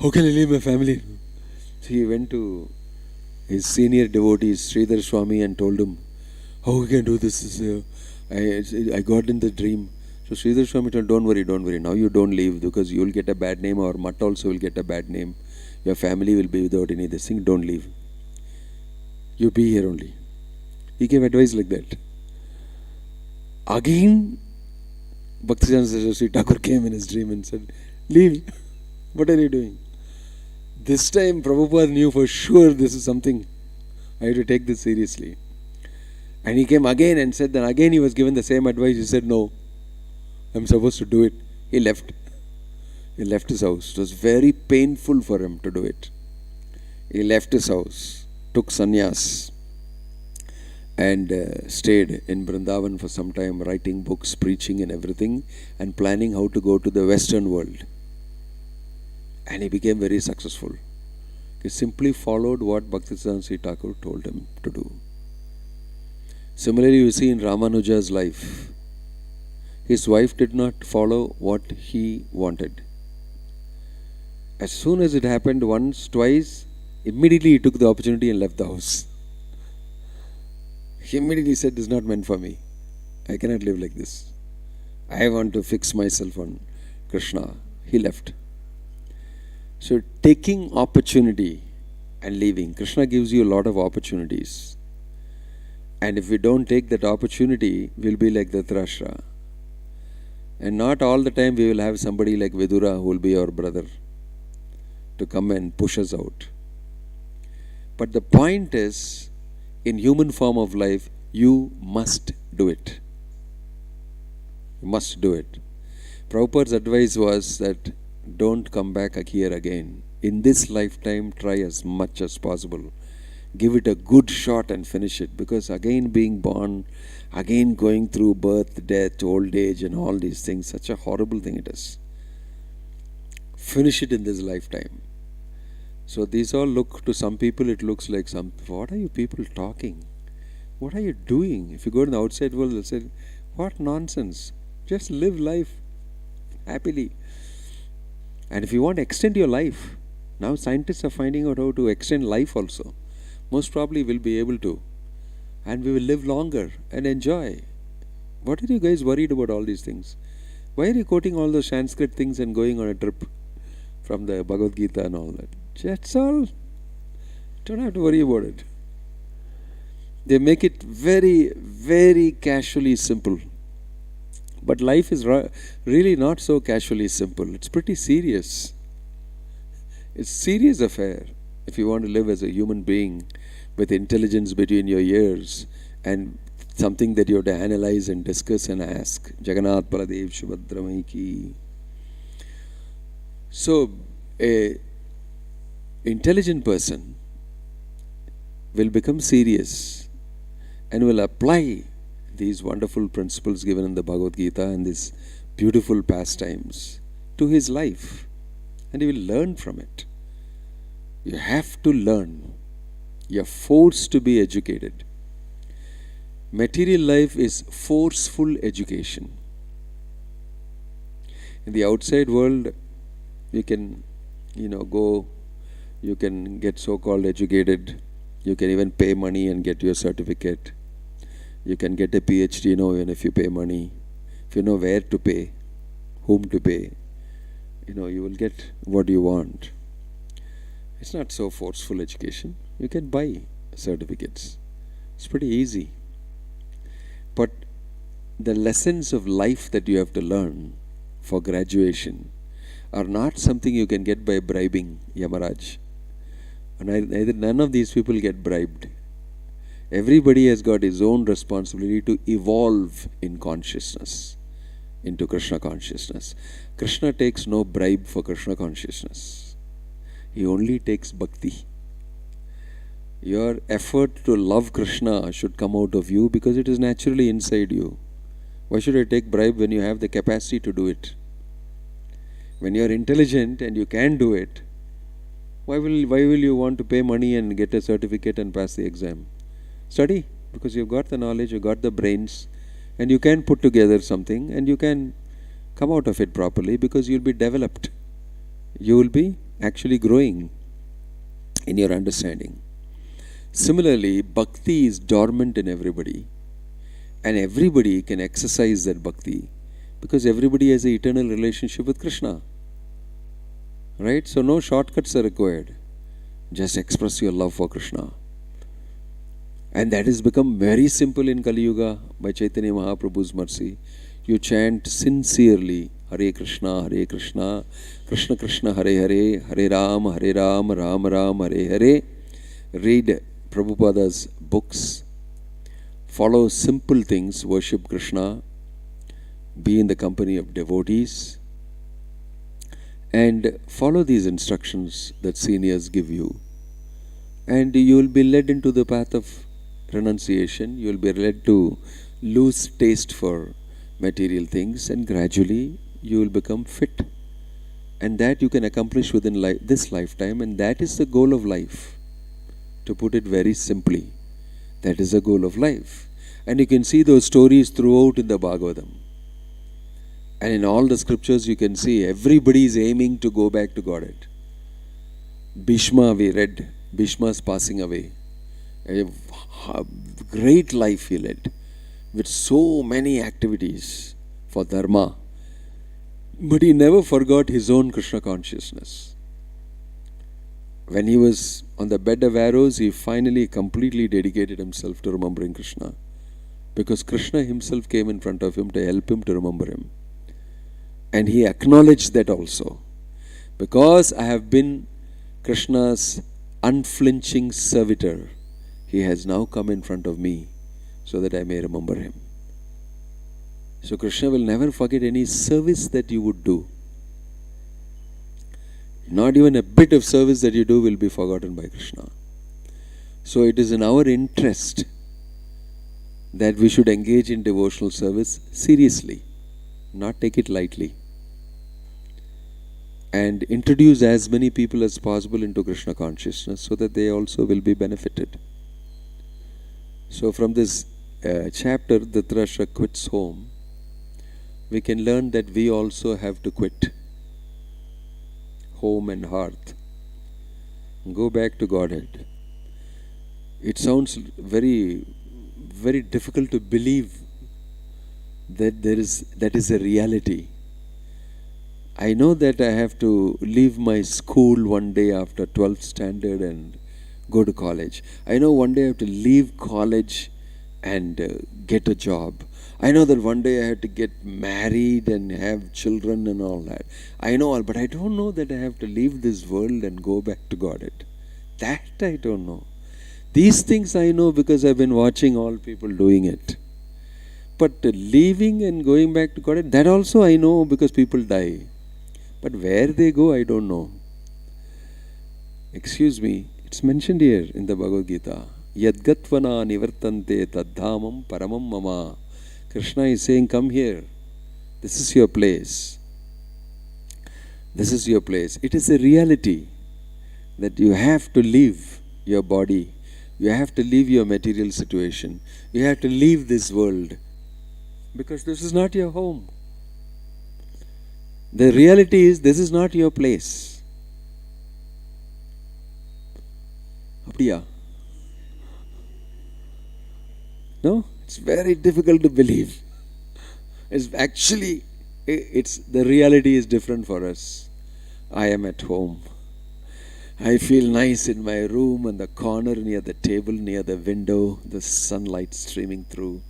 [SPEAKER 1] How can I leave my family? So he went to his senior devotees, Dhritarastra Swami, and told him, how we can do this? I got in the dream. So Dhritarastra Swami told, don't worry. Now you don't leave, because you will get a bad name. Our Math also will get a bad name. Your family will be without any this thing. Don't leave. You be here only. He gave advice like that. Again, Bhaktisiddhanta Saraswati Thakur came in his dream and said, leave. What are you doing? This time Prabhupada knew for sure this is something. I have to take this seriously. And he came again and said, then again he was given the same advice. He said, no, I'm supposed to do it. He left. He left his house. It was very painful for him to do it. He left his house, took sannyas, and stayed in Vrindavan for some time, writing books, preaching and everything, and planning how to go to the Western world. And he became very successful. He simply followed what Bhaktisiddhanta Thakur told him to do. Similarly, you see in Ramanuja's life, his wife did not follow what he wanted. As soon as it happened once, twice, immediately he took the opportunity and left the house. He immediately said, this is not meant for me. I cannot live like this. I want to fix myself on Krishna. He left. So taking opportunity and leaving. Krishna gives you a lot of opportunities. And if we don't take that opportunity, we'll be like Dhritarastra. And not all the time we will have somebody like Vidura who will be our brother to come and push us out. But the point is, in human form of life, you must do it. You must do it. Prabhupada's advice was that don't come back here again. In this lifetime, try as much as possible. Give it a good shot and finish it. Because again being born, again going through birth, death, old age and all these things, such a horrible thing it is. Finish it in this lifetime. So these all look, to some people it looks like what are you people talking? What are you doing? If you go to the outside world, they'll say, what nonsense. Just live life happily. And if you want to extend your life, now scientists are finding out how to extend life also. Most probably we'll be able to. And we will live longer and enjoy. What are you guys worried about all these things? Why are you quoting all those Sanskrit things and going on a trip from the Bhagavad Gita and all that? That's all. Don't have to worry about it. They make it very, very casually simple. But life is really not so casually simple. It's pretty serious. It's a serious affair. If you want to live as a human being with intelligence between your ears and something that you have to analyze and discuss and ask. Jagannath Baladev Subhadra ki. So, a intelligent person will become serious and will apply these wonderful principles given in the Bhagavad Gita and these beautiful pastimes to his life, and he will learn from it. You have to learn. You are forced to be educated. Material life is forceful education. In the outside world, you can, go, you can get so-called educated. You can even pay money and get your certificate. You can get a PhD now even if you pay money. If you know where to pay, whom to pay, you will get what you want. It's not so forceful education. You can buy certificates. It's pretty easy. But the lessons of life that you have to learn for graduation are not something you can get by bribing Yamaraj. And none of these people get bribed. Everybody has got his own responsibility to evolve in consciousness, into Krishna consciousness. Krishna takes no bribe for Krishna consciousness. He only takes bhakti. Your effort to love Krishna should come out of you because it is naturally inside you. Why should I take bribe when you have the capacity to do it? When you are intelligent and you can do it, why will you want to pay money and get a certificate and pass the exam? Study, because you've got the knowledge, you've got the brains, and you can put together something and you can come out of it properly because you'll be developed. You will be actually growing in your understanding. Similarly, bhakti is dormant in everybody, and everybody can exercise that bhakti because everybody has an eternal relationship with Krishna. Right? So no shortcuts are required. Just express your love for Krishna. And that has become very simple in Kali Yuga by Chaitanya Mahaprabhu's mercy. You chant sincerely Hare Krishna, Krishna Krishna, Hare Hare, Hare Ram, Ram Ram, Hare Hare. Read Prabhupada's books. Follow simple things, worship Krishna, be in the company of devotees, and follow these instructions that seniors give you. And you will be led into the path of renunciation. You will be led to lose taste for material things, and gradually you will become fit. And that you can accomplish within this lifetime, and that is the goal of life. To put it very simply, that is the goal of life. And you can see those stories throughout in the Bhagavatam. And in all the scriptures you can see everybody is aiming to go back to Godhead. Bhishma, we read, Bhishma's passing away. A great life he led with so many activities for dharma. But he never forgot his own Krishna consciousness. When he was on the bed of arrows, he finally completely dedicated himself to remembering Krishna. Because Krishna himself came in front of him to help him to remember him. And he acknowledged that also. Because I have been Krishna's unflinching servitor, he has now come in front of me so that I may remember him. So Krishna will never forget any service that you would do. Not even a bit of service that you do will be forgotten by Krishna. So it is in our interest that we should engage in devotional service seriously, not take it lightly. And introduce as many people as possible into Krishna consciousness so that they also will be benefited. So from this chapter, Dhritarashtra quits home, we can learn that we also have to quit home and hearth. Go back to Godhead. It sounds very, very difficult to believe that that is a reality. I know that I have to leave my school one day after 12th standard and go to college. I know one day I have to leave college and get a job. I know that one day I have to get married and have children and all that. I know all, but I don't know that I have to leave this world and go back to Godhead. That I don't know. These things I know because I've been watching all people doing it. But leaving and going back to Godhead, that also I know because people die. But where they go, I don't know. Excuse me, it's mentioned here in the Bhagavad Gita. Yadgatvana nivartante taddhamam paramam mama. Krishna is saying, come here. This is your place. This is your place. It is a reality that you have to leave your body. You have to leave your material situation. You have to leave this world. Because this is not your home. The reality is, this is not your place. Abdiya? No? It's very difficult to believe. It's actually, the reality is different for us. I am at home. I feel nice in my room, in the corner near the table, near the window, the sunlight streaming through.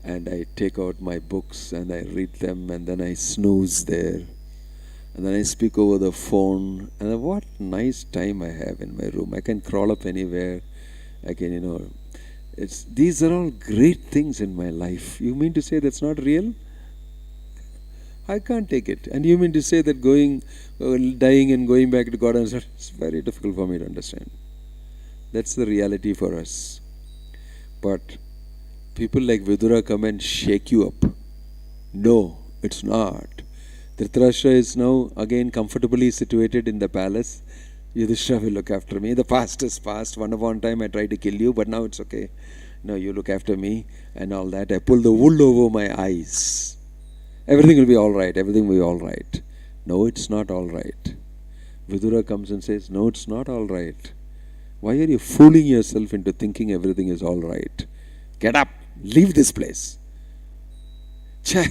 [SPEAKER 1] And I take out my books and I read them, and then I snooze there. And then I speak over the phone. And what nice time I have in my room. I can crawl up anywhere. I can, these are all great things in my life. You mean to say that's not real? I can't take it. And you mean to say that dying and going back to God, it's very difficult for me to understand. That's the reality for us. But people like Vidura come and shake you up. No, it's not. Dhritarastra is now again comfortably situated in the palace. Yudhishthira will look after me. The past is past. One upon a time I tried to kill you, but now it's okay. No, you look after me and all that. I pull the wool over my eyes. Everything will be all right. Everything will be all right. No, it's not all right. Vidura comes and says, no, it's not all right. Why are you fooling yourself into thinking everything is all right? Get up. Leave this place. Che,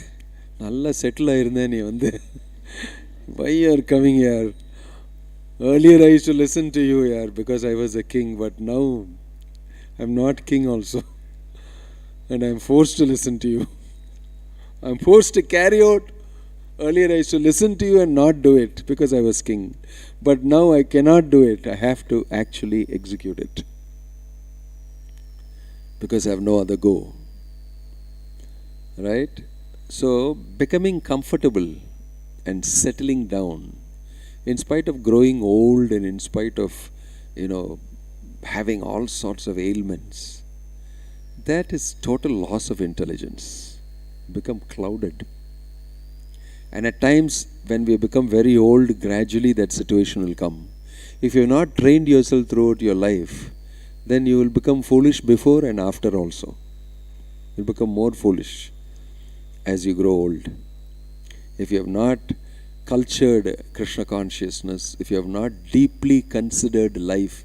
[SPEAKER 1] nalla settle aayirundha nee vande. Why you are coming here? Earlier I used to listen to you here because I was a king, but now I'm not king also. And I'm forced to listen to you. I'm forced to carry out. Earlier I used to listen to you and not do it because I was king. But now I cannot do it. I have to actually execute it. Because I have no other go. Right? So, becoming comfortable and settling down, in spite of growing old and in spite of, having all sorts of ailments, that is total loss of intelligence. Become clouded. And at times, when we become very old, gradually that situation will come. If you have not trained yourself throughout your life, then you will become foolish before and after also. You will become more foolish as you grow old. If you have not cultured Krishna consciousness, if you have not deeply considered life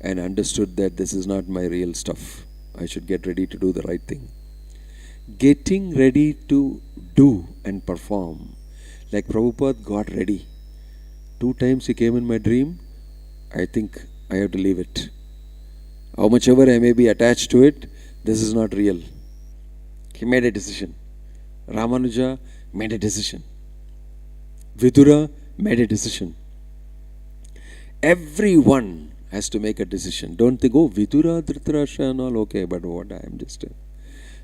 [SPEAKER 1] and understood that this is not my real stuff, I should get ready to do the right thing. Getting ready to do and perform. Like Prabhupada got ready. 2 times he came in my dream. I think I have to leave it. How much ever I may be attached to it, this is not real. He made a decision. Ramanuja made a decision. Vidura made a decision. Everyone has to make a decision. Don't think, Vidura, Dhritarastra and all, okay, but what, I am just a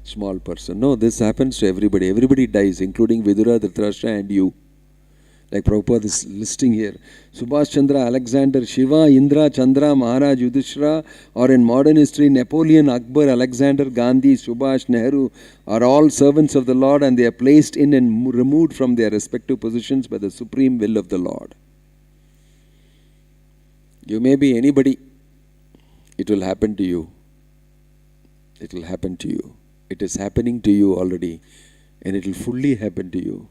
[SPEAKER 1] small person. No, this happens to everybody. Everybody dies, including Vidura, Dhritarastra and you. Like Prabhupada is listing here. Subhash Chandra, Alexander, Shiva, Indra, Chandra, Maharaj, Yudhishthira, or in modern history, Napoleon, Akbar, Alexander, Gandhi, Subhash, Nehru are all servants of the Lord, and they are placed in and removed from their respective positions by the supreme will of the Lord. You may be anybody. It will happen to you. It will happen to you. It is happening to you already, and it will fully happen to you.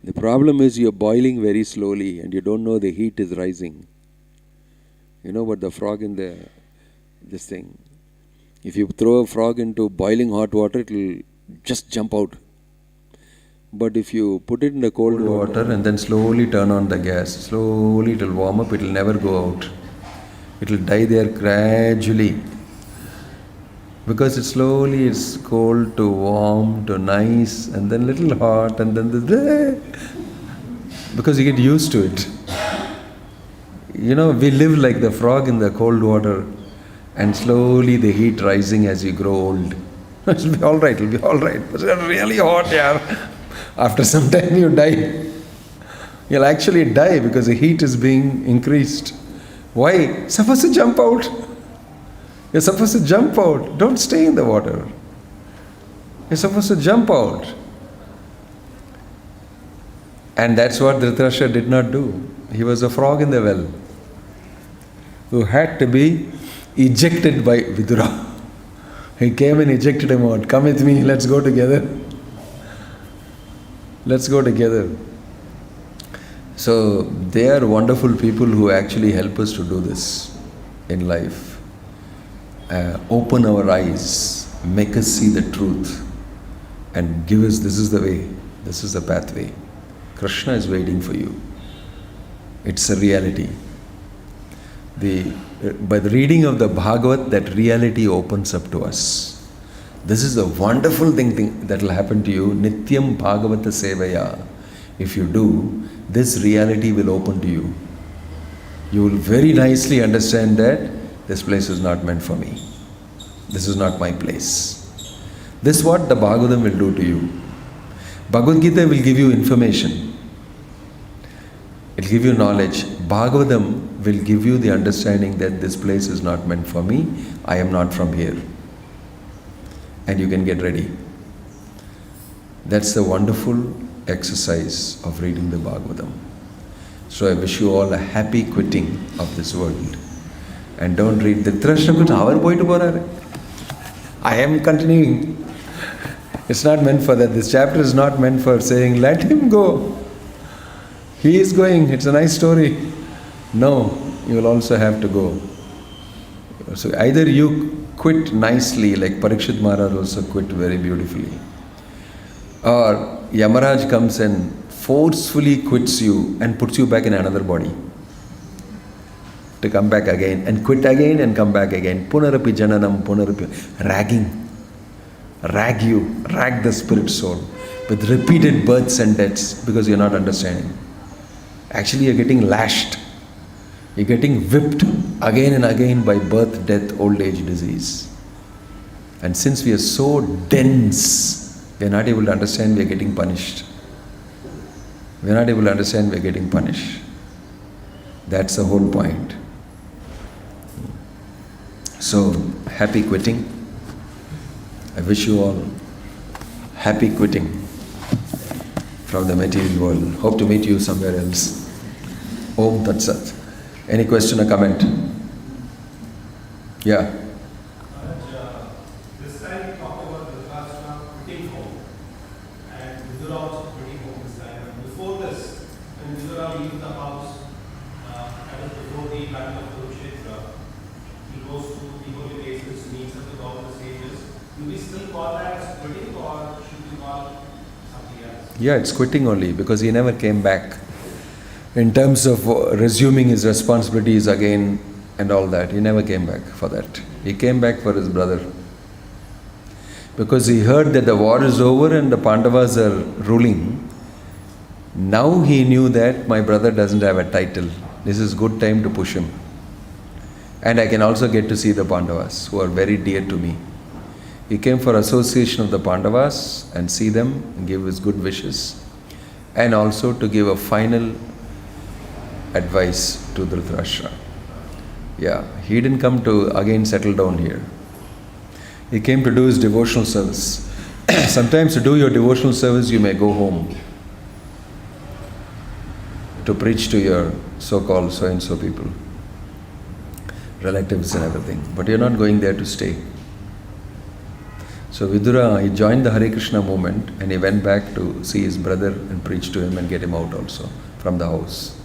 [SPEAKER 1] The problem is you're boiling very slowly and you don't know the heat is rising. You know what the frog in this thing. If you throw a frog into boiling hot water, it will just jump out. But if you put it in the cold water and then slowly turn on the gas, slowly it will warm up, it will never go out. It will die there gradually. Because it slowly is cold to warm to nice and then little hot and then because you get used to it. We live like the frog in the cold water and slowly the heat rising as you grow old. It'll be alright, But it's really hot, yaar. After some time you die. You'll actually die because the heat is being increased. Why? Supposed to jump out. You're supposed to jump out. Don't stay in the water. You're supposed to jump out. And that's what Dhritarashtra did not do. He was a frog in the well who had to be ejected by Vidura. He came and ejected him out. Come with me, let's go together. Let's go together. So they are wonderful people who actually help us to do this in life. Open our eyes, make us see the truth, and give us, this is the way, this is the pathway. Krishna is waiting for you. It's a reality. By the reading of the Bhagavat, that reality opens up to us. This is a wonderful thing that will happen to you. Nityam Bhagavata Sevaya. If you do, this reality will open to you. You will very nicely understand that this place is not meant for me. This is not my place. This is what the Bhagavatam will do to you. Bhagavad Gita will give you information. It will give you knowledge. Bhagavatam will give you the understanding that this place is not meant for me. I am not from here. And you can get ready. That's the wonderful exercise of reading the Bhagavatam. So I wish you all a happy quitting of this world. And don't read Dhritarashtra. I am continuing. It's not meant for that. This chapter is not meant for saying, let him go. He is going. It's a nice story. No, you will also have to go. So either you quit nicely, like Parikshit Maharaj also quit very beautifully, or Yamaraj comes and forcefully quits you and puts you back in another body to come back again and quit again and come back again. Punarapi jananam, punarapi, rag the spirit soul with repeated births and deaths because you're not understanding. Actually, you're getting lashed. You're getting whipped again and again by birth, death, old age, disease. And since we are so dense, we are not able to understand we are getting punished. We are not able to understand we are getting punished. That's the whole point. So, happy quitting. I wish you all happy quitting from the material world. Hope to meet you somewhere else. Om Tat Sat. Any question or comment? Yeah.
[SPEAKER 2] This time you talked about Dhritarastra quitting home and Vidura also quitting home this time. And before this, when Vidura leaves the house, that was before the battle of Kurukshetra, he goes to the holy places, meets up with all the sages. Do we still call that as quitting or should we call something else?
[SPEAKER 1] Yeah, it's quitting only because he never came back. In terms of resuming his responsibilities again and all that, he never came back for that. He came back for his brother. Because he heard that the war is over and the Pandavas are ruling. Now he knew that my brother doesn't have a title. This is good time to push him. And I can also get to see the Pandavas who are very dear to me. He came for association of the Pandavas and see them and give his good wishes. And also to give a final advice to Dhritarashtra. Yeah, he didn't come to again settle down here. He came to do his devotional service. Sometimes to do your devotional service, you may go home to preach to your so-called so-and-so people, relatives and everything. But you're not going there to stay. So Vidura, he joined the Hare Krishna movement and he went back to see his brother and preach to him and get him out also from the house.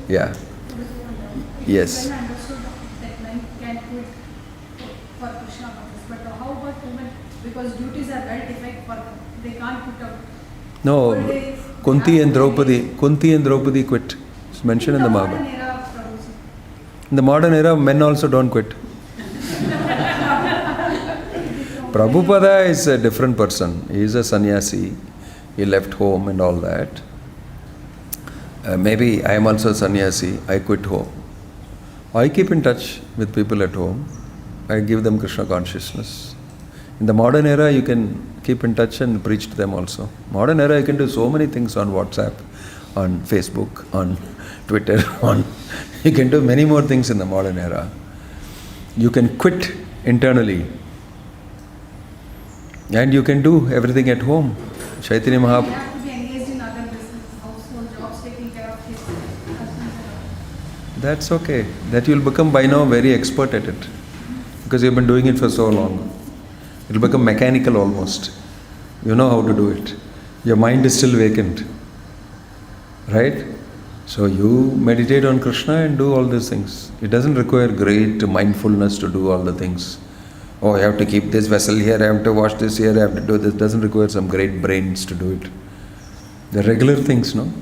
[SPEAKER 1] Yeah. Yes.
[SPEAKER 3] When I understood that men can quit for Krishna purpose, but how about women? Because duties are very different for them. They can't quit out.
[SPEAKER 1] No, Kunti and Draupadi quit. It's mentioned in the Mahabharata. In the modern era, men also don't quit. Prabhupada is a different person. He is a sannyasi. He left home and all that. Maybe I am also a sannyasi. I quit home. I keep in touch with people at home. I give them Krishna consciousness. In the modern era, you can keep in touch and preach to them also. Modern era, you can do so many things on WhatsApp, on Facebook, on Twitter, you can do many more things in the modern era. You can quit internally. And you can do everything at home. Chaitanya Mahaprabhu.
[SPEAKER 3] You have to be engaged in other business, household jobs, taking care of kids, husbands and all.
[SPEAKER 1] That's okay. That you'll become by now very expert at it. Because you've been doing it for so long. It'll become mechanical almost. You know how to do it. Your mind is still vacant. Right? So you meditate on Krishna and do all these things. It doesn't require great mindfulness to do all the things. Oh, I have to keep this vessel here, I have to wash this here, I have to do this. It doesn't require some great brains to do it. The regular things, no?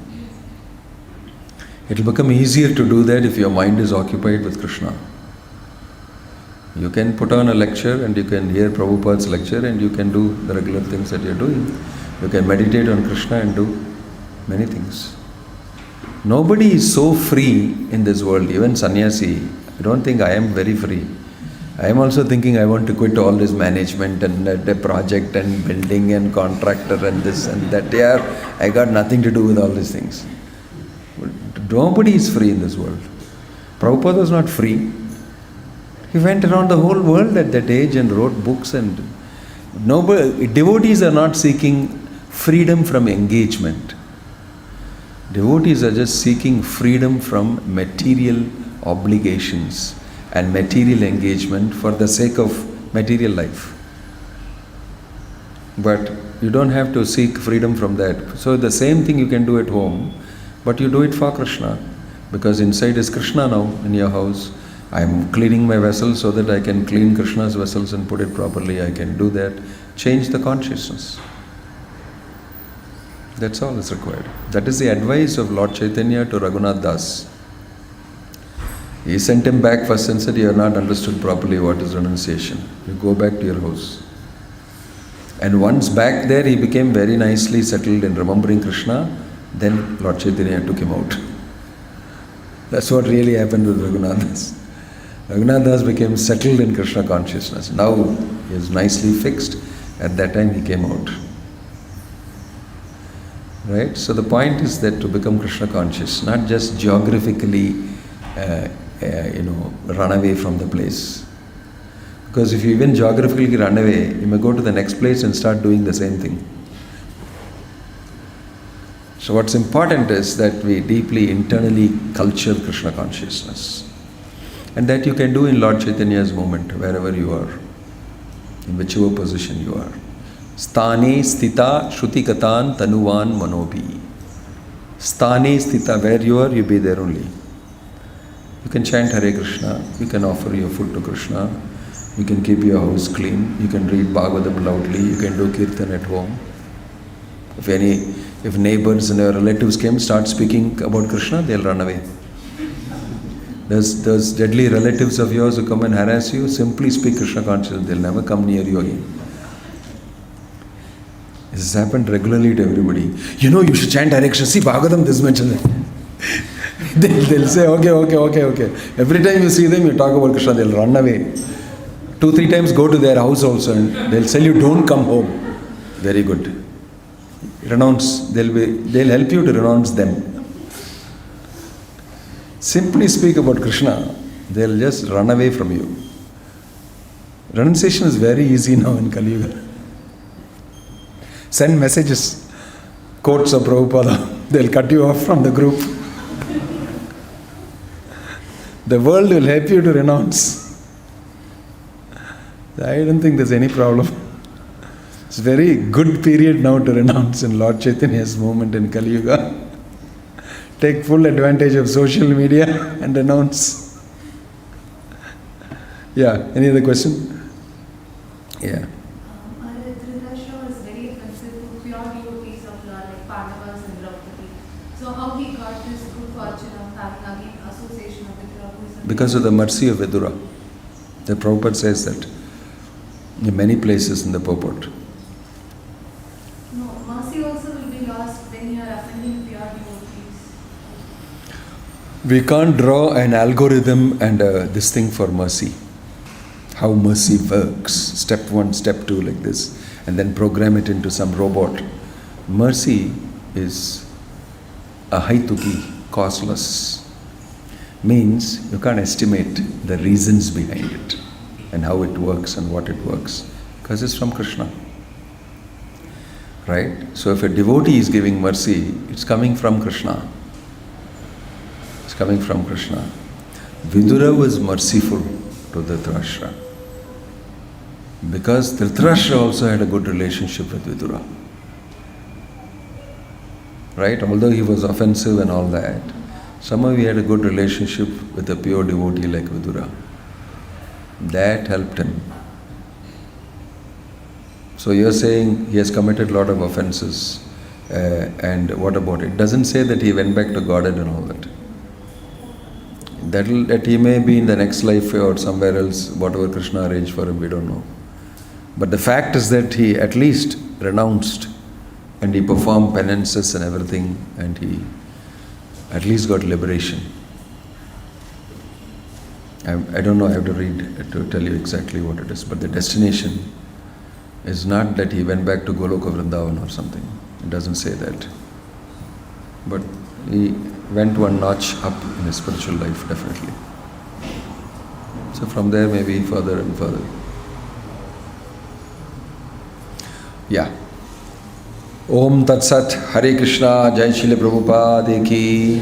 [SPEAKER 1] It will become easier to do that if your mind is occupied with Krishna. You can put on a lecture and you can hear Prabhupada's lecture and you can do the regular things that you're doing. You can meditate on Krishna and do many things. Nobody is so free in this world, even sannyasi. I don't think I am very free. I am also thinking I want to quit all this management and the project and building and contractor and this and that. Yeah, I got nothing to do with all these things. Nobody is free in this world. Prabhupada was not free. He went around the whole world at that age and wrote books, and devotees are not seeking freedom from engagement. Devotees are just seeking freedom from material obligations and material engagement for the sake of material life. But you don't have to seek freedom from that. So the same thing you can do at home, but you do it for Krishna. Because inside is Krishna now in your house. I am cleaning my vessels so that I can clean Krishna's vessels and put it properly. I can do that. Change the consciousness. That's all is required. That is the advice of Lord Chaitanya to Raghunath Das. He sent him back first and said, you have not understood properly what is renunciation. You go back to your house. And once back there, he became very nicely settled in remembering Krishna. Then Lord Chaitanya took him out. That's what really happened with Raghunath Das. Raghunath Das became settled in Krishna consciousness. Now he is nicely fixed. At that time he came out. Right? So the point is that to become Krishna conscious, not just geographically, run away from the place. Because if you even geographically run away, you may go to the next place and start doing the same thing. So what's important is that we deeply internally culture Krishna consciousness. And that you can do in Lord Chaitanya's movement, wherever you are, in whichever position you are. Sthane sthita shrutikatan tanuvan manobi. Sthane sthita, where you are, you be there only. You can chant Hare Krishna, you can offer your food to Krishna, you can keep your house clean, you can read Bhagavatam loudly, you can do Kirtan at home. If neighbors and your relatives came, start speaking about Krishna, they'll run away. Those deadly relatives of yours who come and harass you, simply speak Krishna consciousness, they'll never come near you again. This has happened regularly to everybody. You should chant Hare Krishna. See, Bhagavatam, this mentioned. They'll say, okay. Every time you see them, you talk about Krishna, they'll run away. 2-3 times go to their house also and they'll tell you, don't come home. Very good. Renounce. They'll help you to renounce them. Simply speak about Krishna, they'll just run away from you. Renunciation is very easy now in Kali Yuga. Send messages, quotes of Prabhupada, they'll cut you off from the group. The world will help you to renounce. I don't think there's any problem. It's a very good period now to renounce in Lord Chaitanya's movement in Kali Yuga. Take full advantage of social media and renounce. Yeah, any other question? Yeah.
[SPEAKER 3] Dhritarastra was very offensive to pure devotees of Lord, like Pandavas and Draupadi. So how he got this good fortune of having again association of Vidura?
[SPEAKER 1] Because of the mercy of Vidura. The Prabhupada says that in many places in the purport.
[SPEAKER 3] No, mercy also will be lost when you are offending pure devotees.
[SPEAKER 1] We can't draw an algorithm and this thing for mercy. How mercy works. Step 1, step 2 like this. And then program it into some robot. Mercy is ahaituki, causeless. Means you can't estimate the reasons behind it and how it works and what it works. Because it's from Krishna. Right? So if a devotee is giving mercy, it's coming from Krishna. It's coming from Krishna. Vidura was merciful to Dhritarastra. Because Dhritarastra also had a good relationship with Vidura. Right? Although he was offensive and all that, somehow he had a good relationship with a pure devotee like Vidura. That helped him. So you're saying he has committed a lot of offenses, and what about it? Doesn't say that he went back to Godhead and all that. That he may be in the next life or somewhere else, whatever Krishna arranged for him, we don't know. But the fact is that he at least renounced and he performed penances and everything, and he at least got liberation. I don't know, I have to read to tell you exactly what it is, but the destination is not that he went back to Goloka Vrindavan or something. It doesn't say that. But he went one notch up in his spiritual life, definitely. So from there maybe further and further. Yeah. Om Tat Sat, Hare Krishna, Jai Srila Prabhupada ki.